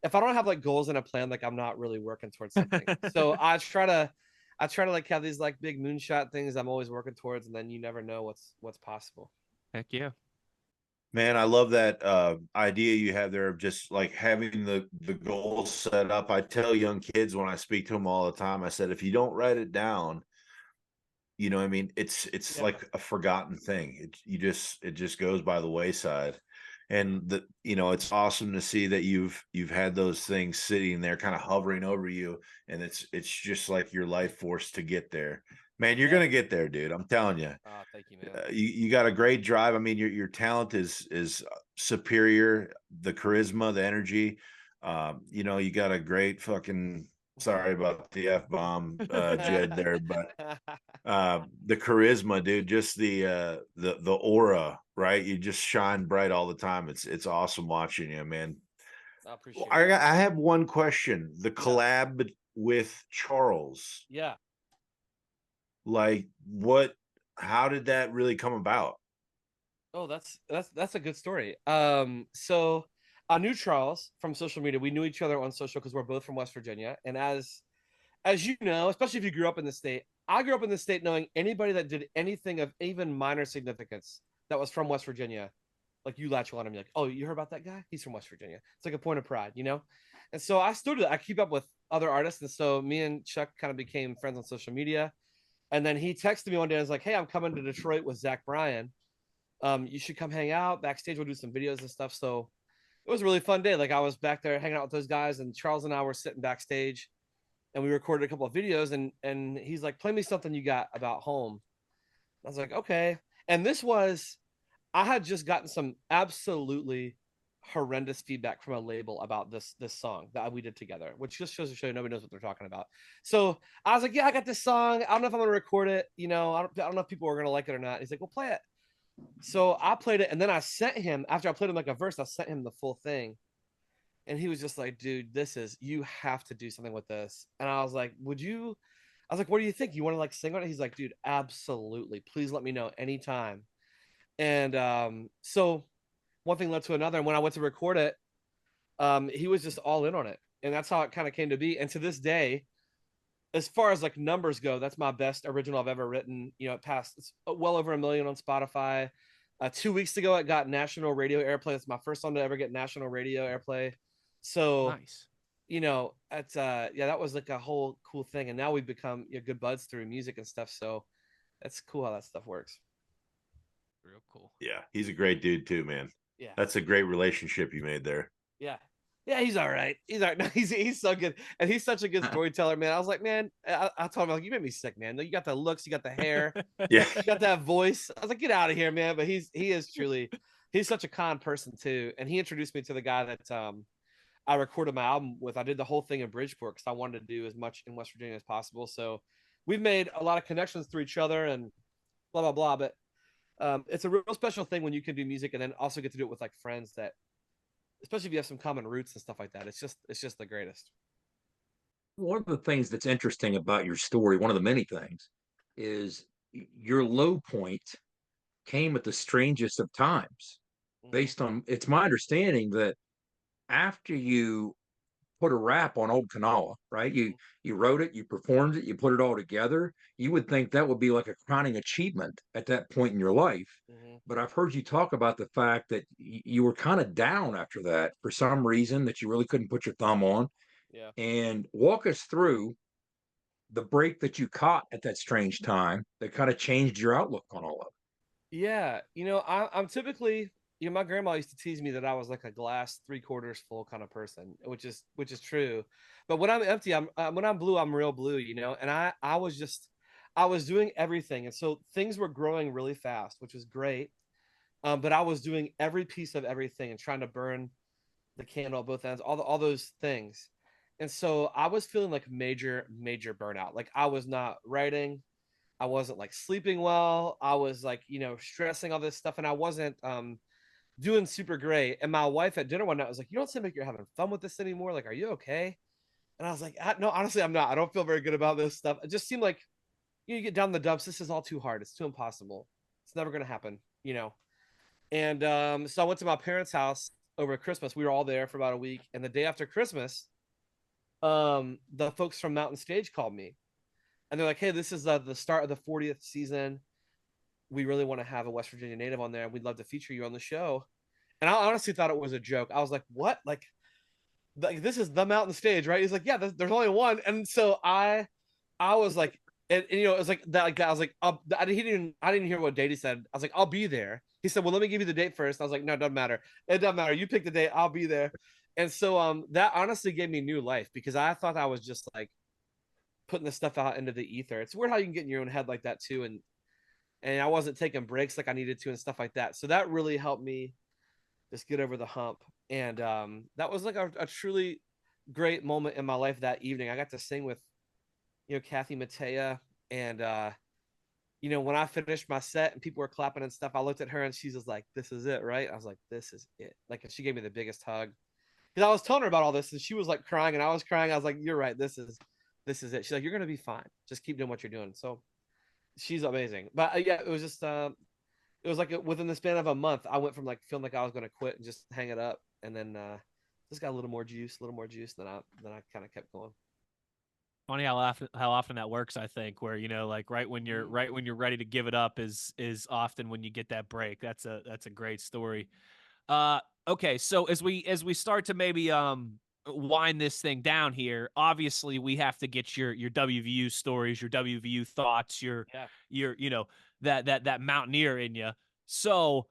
if I don't have like goals and a plan, like I'm not really working towards something. So I try to like have these like big moonshot things I'm always working towards, and then you never know what's possible. Heck yeah. Man, I love that idea you have there of just like having the goals set up. I tell young kids when I speak to them all the time, I said, if you don't write it down, you know what I mean? It's like a forgotten thing. It just goes by the wayside. And it's awesome to see that you've had those things sitting there kind of hovering over you, and it's just like your life force to get there. Man, you're gonna get there, dude. I'm telling you. Oh, thank you, man. You got a great drive. I mean, your talent is superior. The charisma, the energy. You got a great fucking. Sorry about the F-bomb, Jed there, but the charisma, dude. Just the aura, right? You just shine bright all the time. It's awesome watching you, man. I appreciate it. I have one question. The collab with Charles. Yeah. Like how did that really come about? Oh, that's a good story. So I knew Charles from social media. We knew each other on social because we're both from West Virginia. And as you know, especially if you grew up in the state, I grew up in the state knowing anybody that did anything of even minor significance that was from West Virginia, like you latch on and be like, oh, you heard about that guy? He's from West Virginia. It's like a point of pride, you know? And so I keep up with other artists. And so me and Chuck kind of became friends on social media. And then he texted me one day and was like, hey, I'm coming to Detroit with Zach Bryan. You should come hang out backstage. We'll do some videos and stuff. So it was a really fun day. Like I was back there hanging out with those guys, and Charles and I were sitting backstage, and we recorded a couple of videos. And he's like, play me something you got about home. I was like, okay. And I had just gotten some absolutely horrendous feedback from a label about this song that we did together, which just shows to show you nobody knows what they're talking about. So I was like, yeah, I got this song. I don't know if I'm gonna record it. You know, I don't know if people are gonna like it or not. He's like, well, play it. So I played it, and then I sent him, after I played him like a verse, I sent him the full thing. And he was just like, dude, you have to do something with this. And I was like, what do you think? You want to like sing on it? He's like, dude, absolutely. Please let me know anytime. And so one thing led to another. And when I went to record it, he was just all in on it. And that's how it kind of came to be. And to this day, as far as like numbers go, that's my best original I've ever written. You know, it's well over 1 million on Spotify. 2 weeks ago, it got national radio airplay. It's my first song to ever get national radio airplay. So nice. You know, it's that was like a whole cool thing. And now we've become good buds through music and stuff. So that's cool how that stuff works. Real cool. Yeah, he's a great dude too, man. Yeah, that's a great relationship you made there. Yeah, he's all right. He's all right. No, he's so good, and he's such a good storyteller, man. I was like, man, I told him, like, you made me sick, man. You got the looks, you got the hair, yeah, you got that voice. I was like, get out of here, man. But he's such a kind person too, and he introduced me to the guy that I recorded my album with. I did the whole thing in Bridgeport because I wanted to do as much in West Virginia as possible. So we've made a lot of connections through each other and blah blah blah. But it's a real special thing when you can do music and then also get to do it with like friends that, especially if you have some common roots and stuff like that. It's just the greatest. One of the things that's interesting about your story, one of the many things, is your low point came at the strangest of times. Based on, it's my understanding that after you put a rap on Old Kanawha, right? You wrote it, you performed it, you put it all together. You would think that would be like a crowning achievement at that point in your life. Mm-hmm. But I've heard you talk about the fact that you were kind of down after that for some reason that you really couldn't put your thumb on. Yeah. And walk us through the break that you caught at that strange time that kind of changed your outlook on all of it. Yeah, I'm typically, my grandma used to tease me that I was like a glass 3/4 full kind of person, which is true. But when I'm empty, when I'm blue, I'm real blue, And I was doing everything, and so things were growing really fast, which was great. But I was doing every piece of everything and trying to burn the candle at both ends, all those things. And so I was feeling like major burnout. Like I was not writing. I wasn't like sleeping well. I was like, stressing all this stuff, and I wasn't doing super great. And my wife at dinner one night was like, "You don't seem like you're having fun with this anymore. Like, are you okay?" And I was like, "No, honestly, I'm not. I don't feel very good about this stuff. It just seemed like you get down the dumps. This is all too hard. It's too impossible. It's never gonna happen. And so I went to my parents' house over Christmas. We were all there for about a week, and the day after Christmas, the folks from Mountain Stage called me, and they're like, "Hey, this is the start of the 40th season. We really want to have a West Virginia native on there. We'd love to feature you on the show." And I honestly thought it was a joke. I was like, "What? Like this is the Mountain Stage, right?" He's like, "Yeah, there's only one." And so I was like, and it was like that. Like I was like, I didn't hear what date he said. I was like, "I'll be there." He said, "Well, let me give you the date first." I was like, "No, it doesn't matter. It doesn't matter. You pick the date. I'll be there." And so that honestly gave me new life because I thought I was just like putting this stuff out into the ether. It's weird how you can get in your own head like that too, and I wasn't taking breaks like I needed to and stuff like that. So that really helped me just get over the hump. And that was like a truly great moment in my life that evening. I got to sing with, Kathy Mattea. And, when I finished my set and people were clapping and stuff, I looked at her and she was like, "This is it, right?" I was like, "This is it." Like, she gave me the biggest hug because I was telling her about all this and she was like crying and I was crying. I was like, "You're right. This is it." She's like, "You're going to be fine. Just keep doing what you're doing." So she's amazing. But yeah, it was just, it was like within the span of a month, I went from like feeling like I was going to quit and just hang it up, and then just got a little more juice, Then I kind of kept going. Funny how often that works. I think where like right when you're ready to give it up is often when you get that break. That's a great story. Okay, so as we start to maybe wind this thing down here, obviously we have to get your WVU stories, your WVU thoughts, your that mountaineer in you. So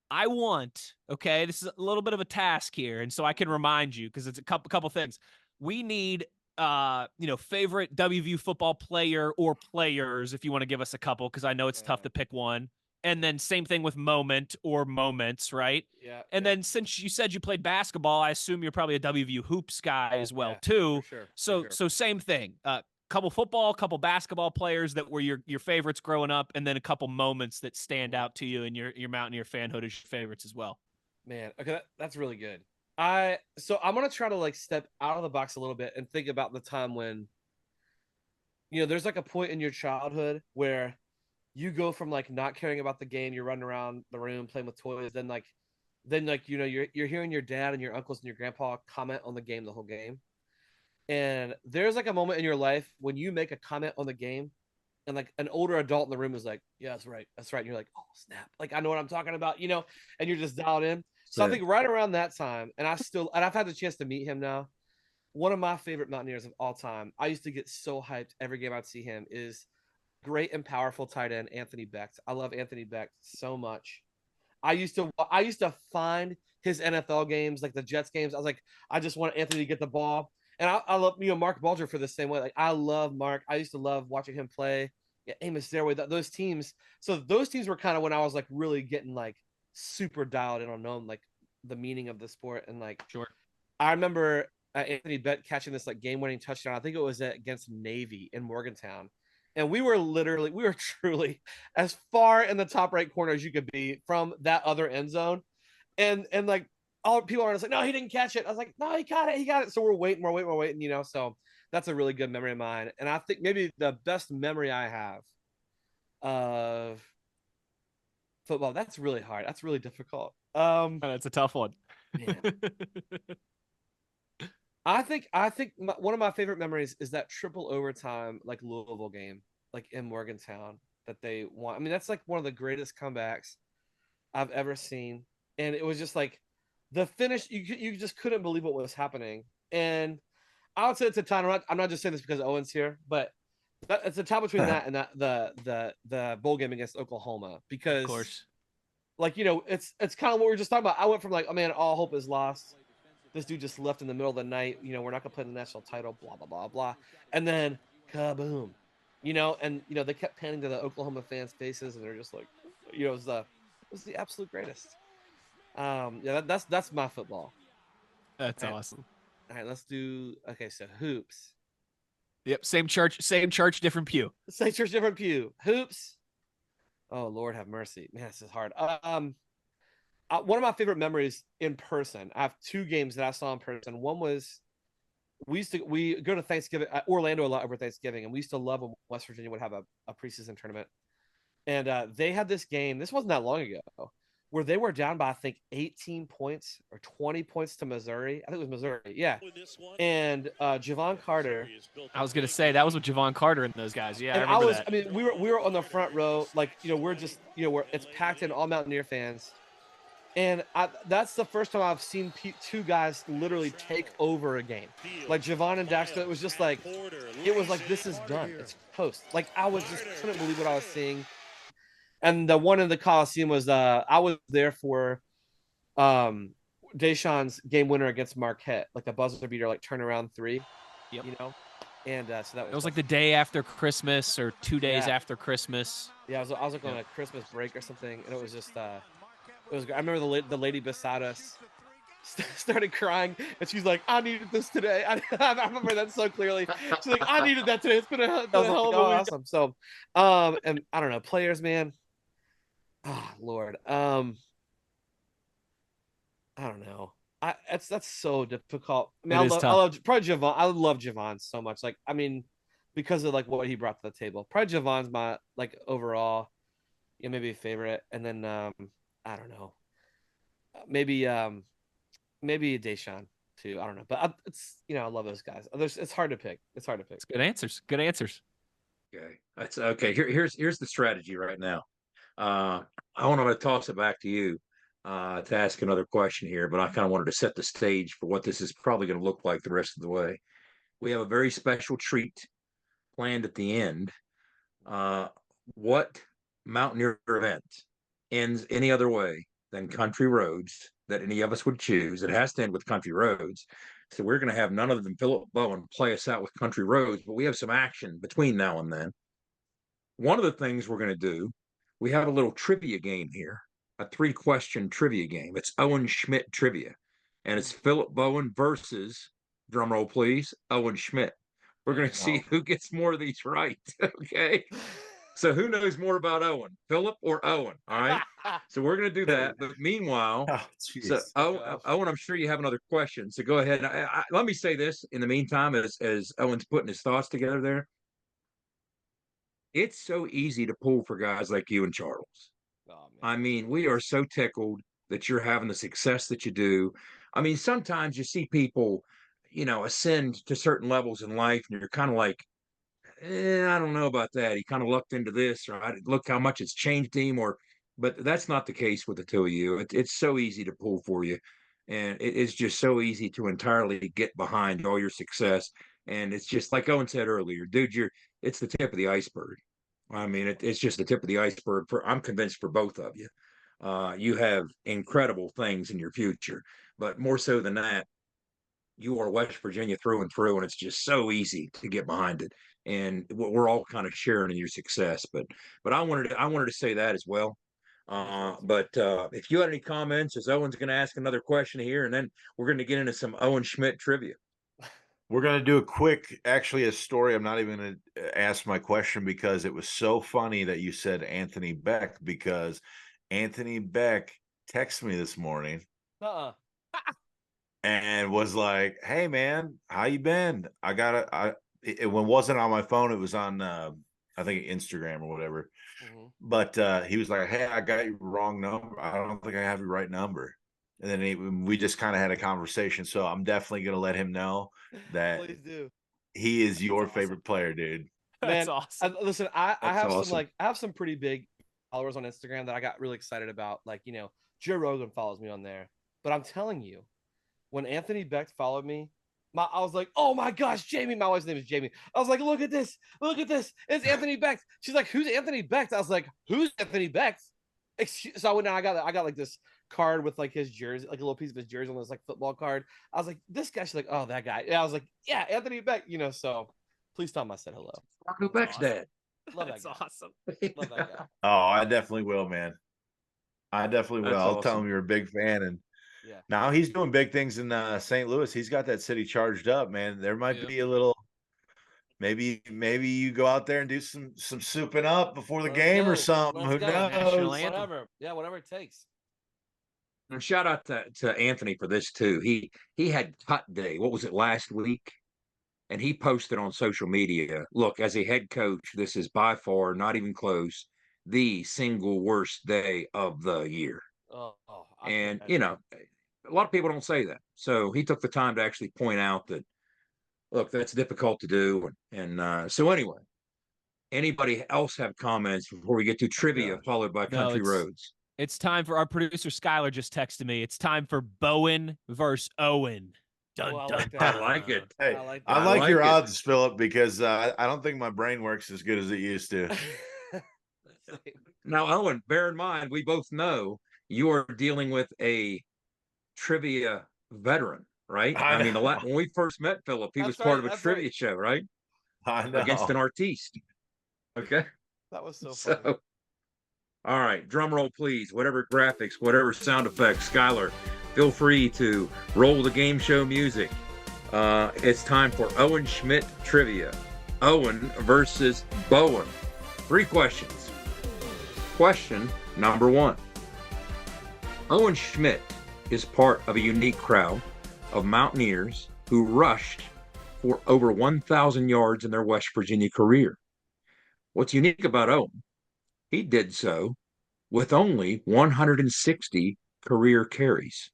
I want, okay, this is a little bit of a task here, and so I can remind you because it's a couple things. We need favorite WVU football player or players if you want to give us a couple, because I know it's tough to pick one. And then same thing with moment or moments, right? Yeah. And then since you said you played basketball, I assume you're probably a WVU hoops guy as well too. For sure. So same thing. Couple football, couple basketball players that were your favorites growing up, and then a couple moments that stand out to you in your Mountaineer fanhood as your favorites as well. Man, okay, that's really good. So I'm gonna try to like step out of the box a little bit and think about the time when, there's like a point in your childhood where you go from like not caring about the game, you're running around the room playing with toys, then you're hearing your dad and your uncles and your grandpa comment on the game the whole game. And there's like a moment in your life when you make a comment on the game and like an older adult in the room is like, "Yeah, that's right. That's right." And you're like, "Oh, snap. Like, I know what I'm talking about," and you're just dialed in. So I think right around that time, and I've had the chance to meet him now. One of my favorite Mountaineers of all time. I used to get so hyped every game I'd see him is great and powerful tight end Anthony Becht. I love Anthony Becht so much. I used to find his NFL games, like the Jets games. I was like, I just want Anthony to get the ball. And I love Mark Bulger for the same way. Like I love Mark. I used to love watching him play. Yeah, Amos Stairway, those teams. So those teams were kind of when I was like really getting like super dialed in on knowing like the meaning of the sport. And like, sure, I remember Anthony Becht catching this like game-winning touchdown. I think it was against Navy in Morgantown. And we were truly as far in the top right corner as you could be from that other end zone. And like all people are just like, "No, he didn't catch it." I was like, "No, he got it. So we're waiting. So that's a really good memory of mine. And I think maybe the best memory I have of football, that's really hard. That's really difficult. That's a tough one. Man. I think one of my favorite memories is that triple overtime like Louisville game, like in Morgantown that they won. I mean, that's like one of the greatest comebacks I've ever seen, and it was just like the finish. You just couldn't believe what was happening, and I would say it's a tie. I'm not just saying this because Owen's here, but it's a tie between that and the bowl game against Oklahoma because, Of course. like it's kind of what we were just talking about. I went from like, oh man, all hope is lost. This dude just left in the middle of the night. We're not gonna play the national title. Blah blah blah blah. And then kaboom, and they kept panning to the Oklahoma fans' faces, and they're just like, it was the absolute greatest. Yeah, that's my football. That's All right. awesome. All right, let's do. Okay, so hoops. Yep, same church, different pew. Same church, different pew. Hoops. Oh Lord, have mercy, man. This is hard. One of my favorite memories in person. I have 2 games that I saw in person. One was we go to Thanksgiving, Orlando a lot over Thanksgiving, and we used to love when West Virginia would have a preseason tournament. And they had this game. This wasn't that long ago, where they were down by I think 18 points or 20 points to Missouri. I think it was Missouri. Yeah. And Javon Carter. I was gonna say that was with Javon Carter and those guys. Yeah, And I remember that. I mean, we were on the front row, like we're just it's packed in, all Mountaineer fans. And that's the first time I've seen 2 guys literally take over a game. Like Javon and Daxter, it was just like, this is done. It's post. Like I couldn't believe what I was seeing. And the one in the Coliseum was, I was there for Deshaun's game winner against Marquette, like the buzzer beater, like turnaround 3, Yep. And so that was like the day after Christmas or 2 days after Christmas. Yeah, I was like on a Christmas break or something, and it was just it was. I remember the lady beside us started crying, and she's like, "I needed this today." I remember that so clearly. She's like, "I needed that today. It's been a hell of a week." Awesome. So, and I don't know, players, man. Oh Lord, I don't know. That's so difficult. I mean, I love probably Javon. I love Javon so much. Like, I mean, because of like what he brought to the table. Probably Javon's my like overall, maybe a favorite, and then I don't know. Maybe Deshaun too. I don't know, but it's I love those guys. It's hard to pick. It's good answers. Good answers. Okay, that's okay. Here's the strategy right now. I want to toss it back to you to ask another question here, but I kind of wanted to set the stage for what this is probably going to look like the rest of the way. We have a very special treat planned at the end. What Mountaineer event ends any other way than country roads that any of us would choose? It has to end with country roads. So we're going to have none other than Philip Bowen play us out with country roads, but we have some action between now and then. One of the things we're going to do, we have a little trivia game here, a 3-question trivia game. It's Owen Schmidt trivia, and it's Philip Bowen versus, drum roll please, Owen Schmidt. We're going to see who gets more of these right. Okay. So who knows more about Owen, Philip or Owen? All right. So we're going to do that. But meanwhile, Owen, I'm sure you have another question. So go ahead. Let me say this in the meantime, as Owen's putting his thoughts together there. It's so easy to pull for guys like you and Charles. Oh, I mean, we are so tickled that you're having the success that you do. I mean, sometimes you see people, ascend to certain levels in life, and you're kind of like, I don't know about that. He kind of lucked into this, or look how much it's changed him, but that's not the case with the two of you. It's so easy to pull for you, and it's just so easy to entirely get behind all your success. And it's just like Owen said earlier, dude, it's the tip of the iceberg. I mean, it's just the tip of the iceberg. I'm convinced for both of you. You have incredible things in your future, but more so than that, you are West Virginia through and through, and it's just so easy to get behind it. And we're all kind of sharing in your success. But I wanted to say that as well. But if you had any comments, as Owen's going to ask another question here, and then we're going to get into some Owen Schmidt trivia. We're going to do a story. I'm not even going to ask my question because it was so funny that you said Anthony Beck, because Anthony Beck texted me this morning and was like, "Hey man, how you been? It wasn't on my phone. It was on, I think Instagram or whatever. Mm-hmm. But he was like, "Hey, I got your wrong number. I don't think I have your right number." And then we just kind of had a conversation. So I'm definitely going to let him know that Please do. he is your awesome. favorite player, dude. That's Man, awesome. listen, I That's have awesome. I have some pretty big followers on Instagram that I got really excited about. Like, Joe Rogan follows me on there. But I'm telling you, when Anthony Beck followed me, I was like, oh my gosh, Jamie. My wife's name is Jamie. I was like, look at this. It's Anthony Beck. She's like, who's Anthony Beck? I was like, who's Anthony Beck? So I went down, I got like this card with like his jersey, like a little piece of his jersey on this like football card. I was like, this guy. She's like, oh, that guy. Yeah, I was like, yeah, Anthony Beck. So please tell him I said hello. Marco Beck's dad. Love that That's guy. awesome. Love that guy. Oh, I definitely will, man. I definitely will. That's I'll tell awesome. him you're a big fan. And Yeah. now he's doing big things in St. Louis. He's got that city charged up, man. There might Yeah. be a little. Maybe you go out there and do some souping up before the Let's game or go. something. Let's Who go. National knows? anthem. Whatever. Yeah, whatever it takes. And shout out to Anthony for this too. He had cut day. What was it, last week? And he posted on social media, look, as a head coach, this is by far, not even close, the single worst day of the year. I And, couldn't a lot of people don't say that. So he took the time to actually point out that, look, that's difficult to do. And so anyway, anybody else have comments before we get to trivia, followed by country roads? It's time for our producer Skylar just texted me. It's time for Bowen versus Owen. Dun, Oh, I dun, like that. dun. I like it. Hey, I like I that. like I your like it. odds, Philip, because I don't think my brain works as good as it used to. Now, Owen, bear in mind, we both know you are dealing with a trivia veteran, right? I I mean, know. when we first met Philip, he was That's part right, of a that's trivia right. show, right? I know. Against an artiste. Okay. That was so funny. So, all right, drum roll, please. Whatever graphics, whatever sound effects, Skylar, feel free to roll the game show music. It's time for Owen Schmidt trivia. Owen versus Bowen. 3 questions. Question number 1. Owen Schmidt is part of a unique crowd of mountaineers who rushed for over 1,000 yards in their West Virginia career. What's unique about Owen? He did so with only 160 career carries.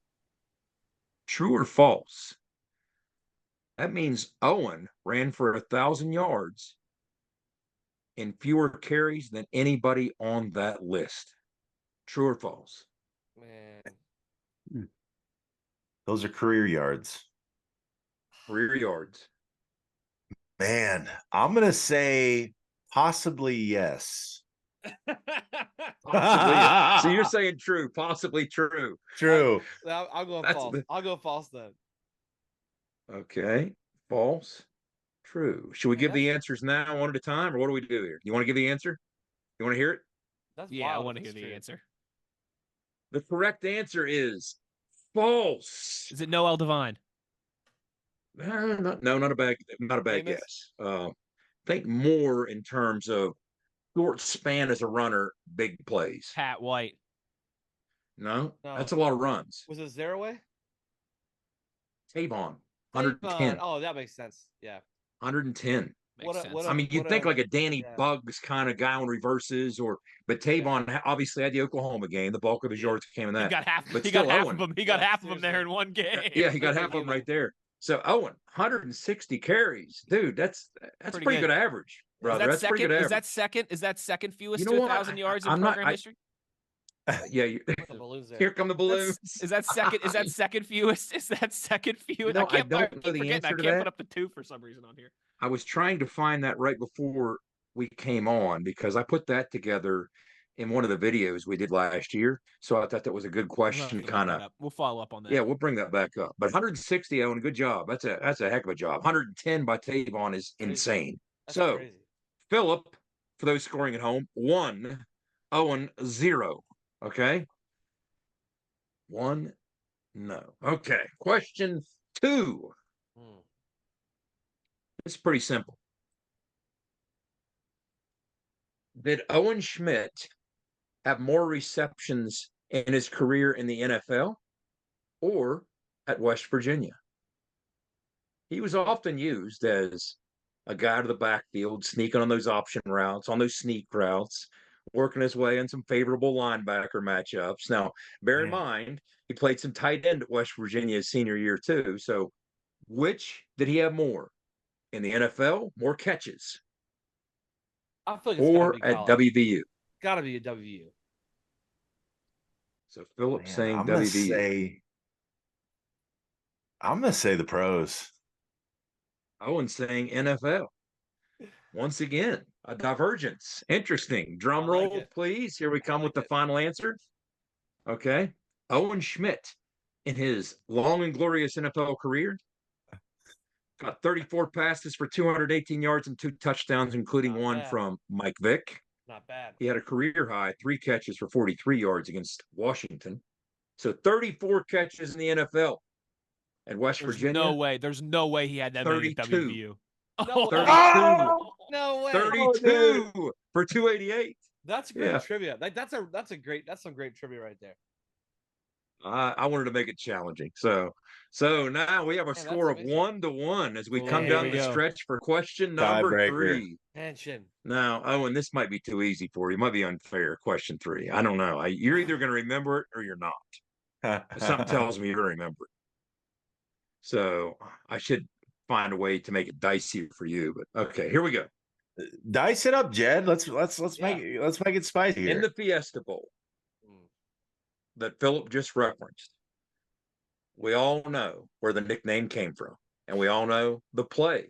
True or false? That means Owen ran for 1,000 yards in fewer carries than anybody on that list. True or false? Man. Those are career yards. Career yards. Man, I'm going to say possibly yes. Possibly. So you're saying true, possibly true. True. I'll go That's false. I'll go false then. Okay. False. True. Should we give the answers now one at a time, or what do we do here? You want to give the answer? You want to hear it? That's Yeah, I wild want to if hear it's the true. answer. The correct answer is false. Is it Noel Devine? No, not a bad Famous? guess. Think more in terms of short span as a runner, big plays. Pat White. No, No. that's a lot of runs. Was it Zeraway? Tavon, 110. Oh, that makes sense. Yeah. 110. Makes sense. I mean, you'd think like a Danny Bugs kind of guy on reverses, but Tavon obviously had the Oklahoma game. The bulk of his yards came in that. He got half. But He got still half Owen. of them. He got half of them there in one game. Yeah, he got half of them right there. So Owen, 160 carries, dude. That's pretty good average, brother. That's pretty good average. Is that second fewest You know to what? 1,000 yards in I'm not- program history? Yeah, The balloons there. here come the balloons. Is that second? Is that second fewest? Is that second fewest? No, I I don't keep know the forgetting. answer I to can't that. put up the 2 for some reason on here. I was trying to find that right before we came on because I put that together in one of the videos we did last year. So I thought that was a good We'll have question. to look Kind that of. up. We'll follow up on that. Yeah, we'll bring that back up. But 160, Owen, good job. That's a heck of a job. 110 by Tavon is insane. That's So crazy. Philip, for those scoring at home, 1, Owen 0. Okay. 1, no. Okay. Question 2. It's pretty simple. Did Owen Schmidt have more receptions in his career in the NFL or at West Virginia? He was often used as a guy to the backfield, sneaking on those option routes, on those sneak routes, working his way in some favorable linebacker matchups. Now, bear in Man. mind, he played some tight end at West Virginia his senior year too. So, which did he have more in the NFL? More catches, I feel like it's gotta or be at college. WVU? Gotta be a WVU. So Philip Man, saying I'm gonna WVU. say the pros. Owen saying NFL. Once again, a divergence. Interesting. Drum I like roll, it. please. Here we I come like with the it. final answer. Okay. Owen Schmidt, in his long and glorious NFL career, got 34 passes for 218 yards and 2 touchdowns, including Not one bad. from Mike Vick. Not bad. He had a career high 3 catches for 43 yards against Washington. So 34 catches in the NFL. At West There's Virginia, no way. There's no way he had that many at 32. WVU. No way. 32. No way. 32 for 288. That's great Yeah. trivia. Like that's some great trivia right there. I wanted to make it challenging. So now we have a Man, score of that's amazing. 1-1 as we come here down we the go. stretch for question number Tiebreaker. 3. Tension. Now, Owen, this might be too easy for you. It might be unfair. Question 3. I don't know. You're either going to remember it or you're not. Something tells me you're going to remember it. So I should find a way to make it dicey for you. But okay, here we go. Dice it up, Jed. Let's make it spicy here. In the Fiesta Bowl that Philip just referenced, we all know where the nickname came from, and we all know the play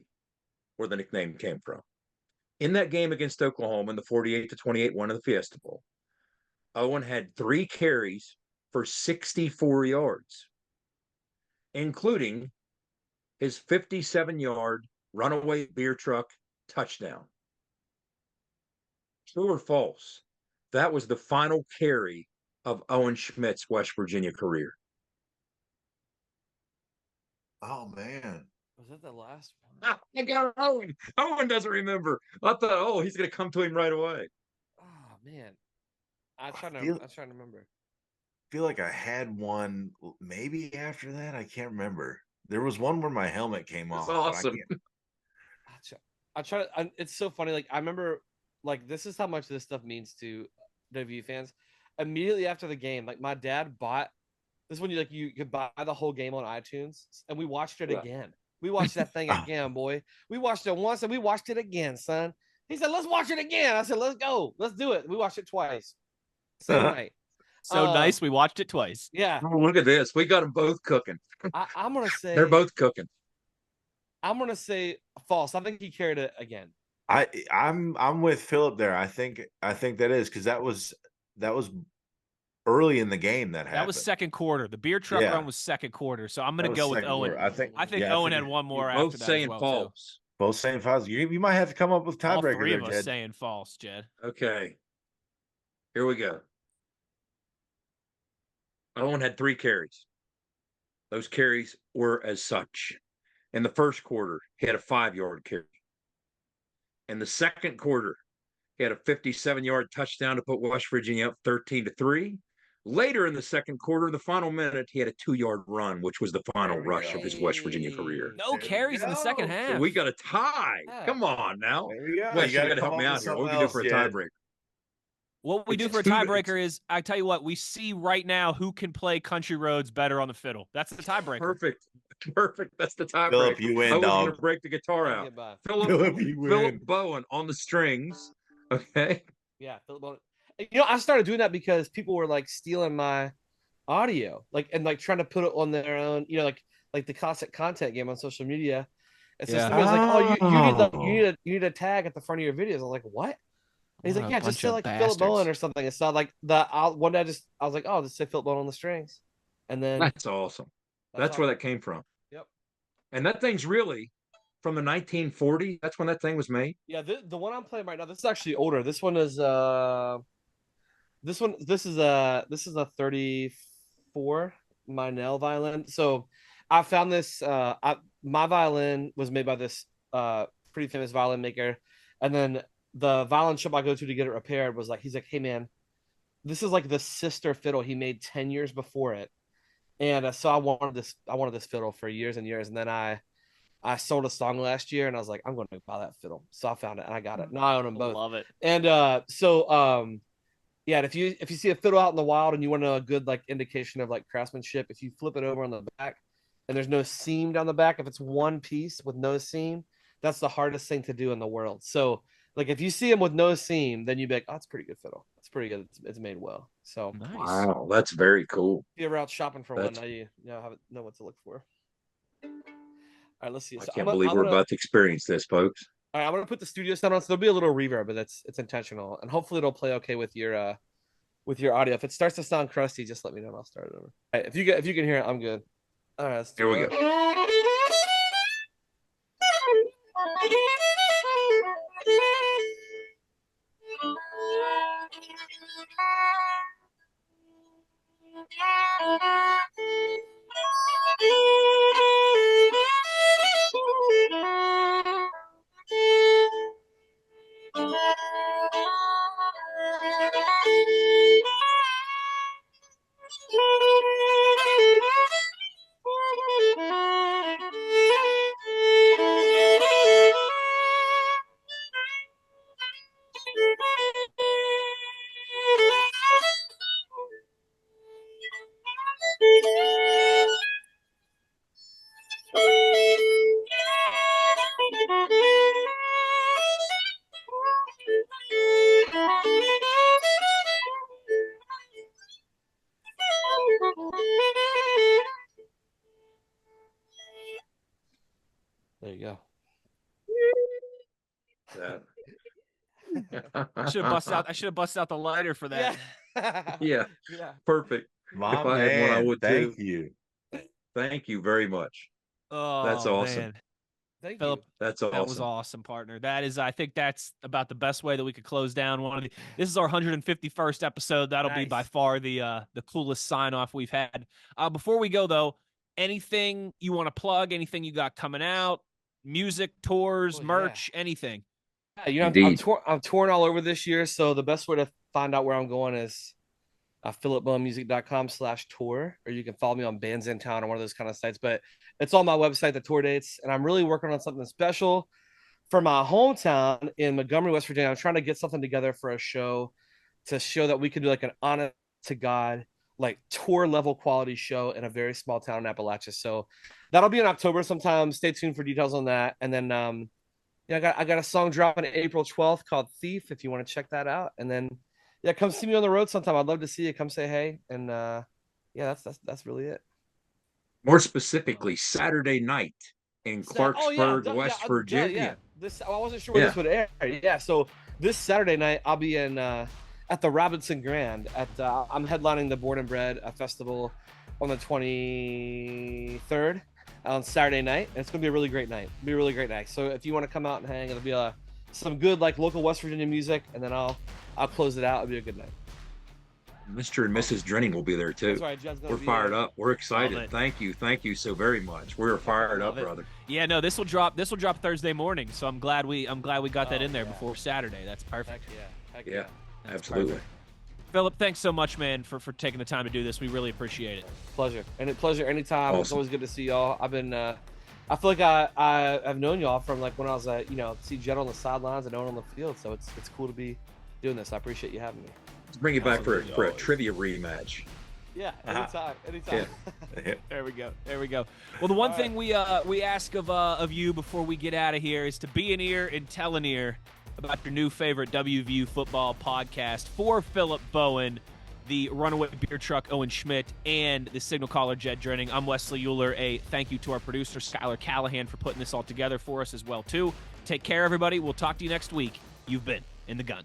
where the nickname came from. In that game against Oklahoma in the 48-28 win of the Fiesta Bowl, Owen had 3 carries for 64 yards, including his 57-yard runaway beer truck touchdown. True or false? That was the final carry of Owen Schmidt's West Virginia career. Oh man. Was that the last one? I got Owen. Owen doesn't remember. I thought, he's going to come to him right away. Oh man. I'm trying to remember. I feel like I had one maybe after that. I can't remember. There was one where my helmet came off. That's awesome. It's so funny. Like I remember, like this is how much this stuff means to WVU fans. Immediately after the game, like my dad bought this when you could buy the whole game on iTunes, and we watched it again. We watched that thing again, boy. We watched it once and we watched it again, son. He said, "Let's watch it again." I said, "Let's go. Let's do it." We watched it twice. Same night. So nice. We watched it twice. Yeah. Oh, look at this. We got them both cooking. I'm gonna say They're both cooking. I'm gonna say false. I think he carried it again. I'm with Philip there. I think that is because that was early in the game that happened. That was second quarter. The beer truck run was second quarter. So I'm going to go with Owen. I think Owen had one more after both that saying as well, false. too. Both saying false. You might have to come up with tiebreaker. All 3 of there, us Jed. saying false, Jed. Okay. Here we go. Owen had 3 carries. Those carries were as such. In the first quarter, he had a 5-yard carry. In the second quarter, he had a 57-yard touchdown to put West Virginia up 13-3. Later in the second quarter, the final minute, he had a 2-yard run, which was the final rush of his West Virginia career. No carries in the second half. So we got a tie. Yeah. Come on now. There we go. Wes, you got to come help me up out with here. What something we can do for a else, Jed. tiebreaker? What we do It's for a 2 to- tiebreaker is, I tell you what, we see right now who can play Country Roads better on the fiddle. That's the tiebreaker. Perfect. That's the tiebreaker. Philip, you win, I was dog. going to break the guitar out. Goodbye. Philip, you win. Philip Bowen on the strings. Okay. Yeah, Philip Bowen. I started doing that because people were like stealing my audio, and trying to put it on their own, like the classic content game on social media. And so somebody's like, "Oh, you need a tag at the front of your videos." I'm like, "What?" And he's like, "Yeah, just say like Philip Bowen or something." It's not like one day I was like, "Oh, just say Philip Bowen on the strings," and then That's awesome. That's where that came from. Yep. And that thing's really from the 1940s. That's when that thing was made. Yeah, the one I'm playing right now, this is actually older. This one is this is a 34 Meinel violin. So I found this my violin was made by this pretty famous violin maker, and then the violin shop I go to get it repaired was like, he's like, "Hey man, this is like the sister fiddle he made 10 years before it." And so I wanted this fiddle for years and years, and then I I sold a song last year, and I was like, I'm going to buy that fiddle. So I found it, and I got it. Now I own them both. Love it. And yeah, and if you see a fiddle out in the wild and you want a good like indication of like craftsmanship, if you flip it over on the back and there's no seam down the back, if it's one piece with no seam, that's the hardest thing to do in the world. So like if you see them with no seam, then you'd be like, oh, it's pretty good fiddle. It's pretty good. It's made well. So Nice. Wow, that's very cool. if you're out shopping for one, now you know what to look for. All right, let's see. I So can't believe we're about to experience this, folks. All right, I'm gonna put the studio sound on, so there'll be a little reverb, but it's intentional, and hopefully it'll play okay with your audio. If it starts to sound crusty, just let me know and I'll start it over. All right, if you can hear it, I'm good. All right, Here we go. There you go. I should have busted out the lighter for that. Yeah, perfect. My if I had one, I would thank too. you. Thank you very much. Oh, That's awesome. Man. Thank Philip, you. That's awesome. that was awesome, partner. That is, I think that's about the best way that we could close down this is our 151st episode. That'll be by far the coolest sign off we've had. Before we go though, anything you want to plug, anything you got coming out, music, tours, merch, anything? Yeah, I'm touring all over this year, so the best way to find out where I'm going is philipbowenmusic.com/tour, or you can follow me on Bands in Town or one of those kind of sites. But it's on my website, the tour dates, and I'm really working on something special for my hometown in Montgomery, West Virginia. I'm trying to get something together for a show to show that we could do like an honest to God, like tour level quality show in a very small town in Appalachia. So that'll be in October sometime. Stay tuned for details on that. And then I got a song dropping April 12th called Thief, if you want to check that out. And then come see me on the road sometime. I'd love to see you. Come say hey. And that's really it. More specifically, Saturday night in Clarksburg, West Virginia. I wasn't sure where this would air. Yeah, so this Saturday night I'll be in at the Robinson Grand I'm headlining the Born and Bred festival on the 23rd on Saturday night. And it's gonna be a really great night. So if you want to come out and hang, it'll be some good like local West Virginia music, and then I'll close it out. It'll be a good night. Mr. and Mrs. Drenning will be there too. That's right, we're fired up. We're excited. Thank you so very much. We're fired up, brother. Yeah, no, this will drop Thursday morning, so I'm glad we got that in there before Saturday. That's perfect. Heck yeah. Absolutely. Perfect. Philip, thanks so much, man, for taking the time to do this. We really appreciate it. Pleasure anytime. Awesome. It's always good to see y'all. I've been I feel like I've known y'all from like when I was see Jet on the sidelines and Owen on the field, so it's cool to be doing this. I appreciate you having me. Let's bring you back for a trivia rematch. Yeah, anytime. Yeah. There we go. Well, the one thing we ask of you before we get out of here is to be an ear and tell an ear about your new favorite WVU football podcast. For Philip Bowen, the Runaway Beer Truck Owen Schmidt, and the Signal Caller Jed Drenning, I'm Wesley Euler. A thank you to our producer Skylar Callahan for putting this all together for us as well too. Take care, everybody. We'll talk to you next week. You've been in the gun.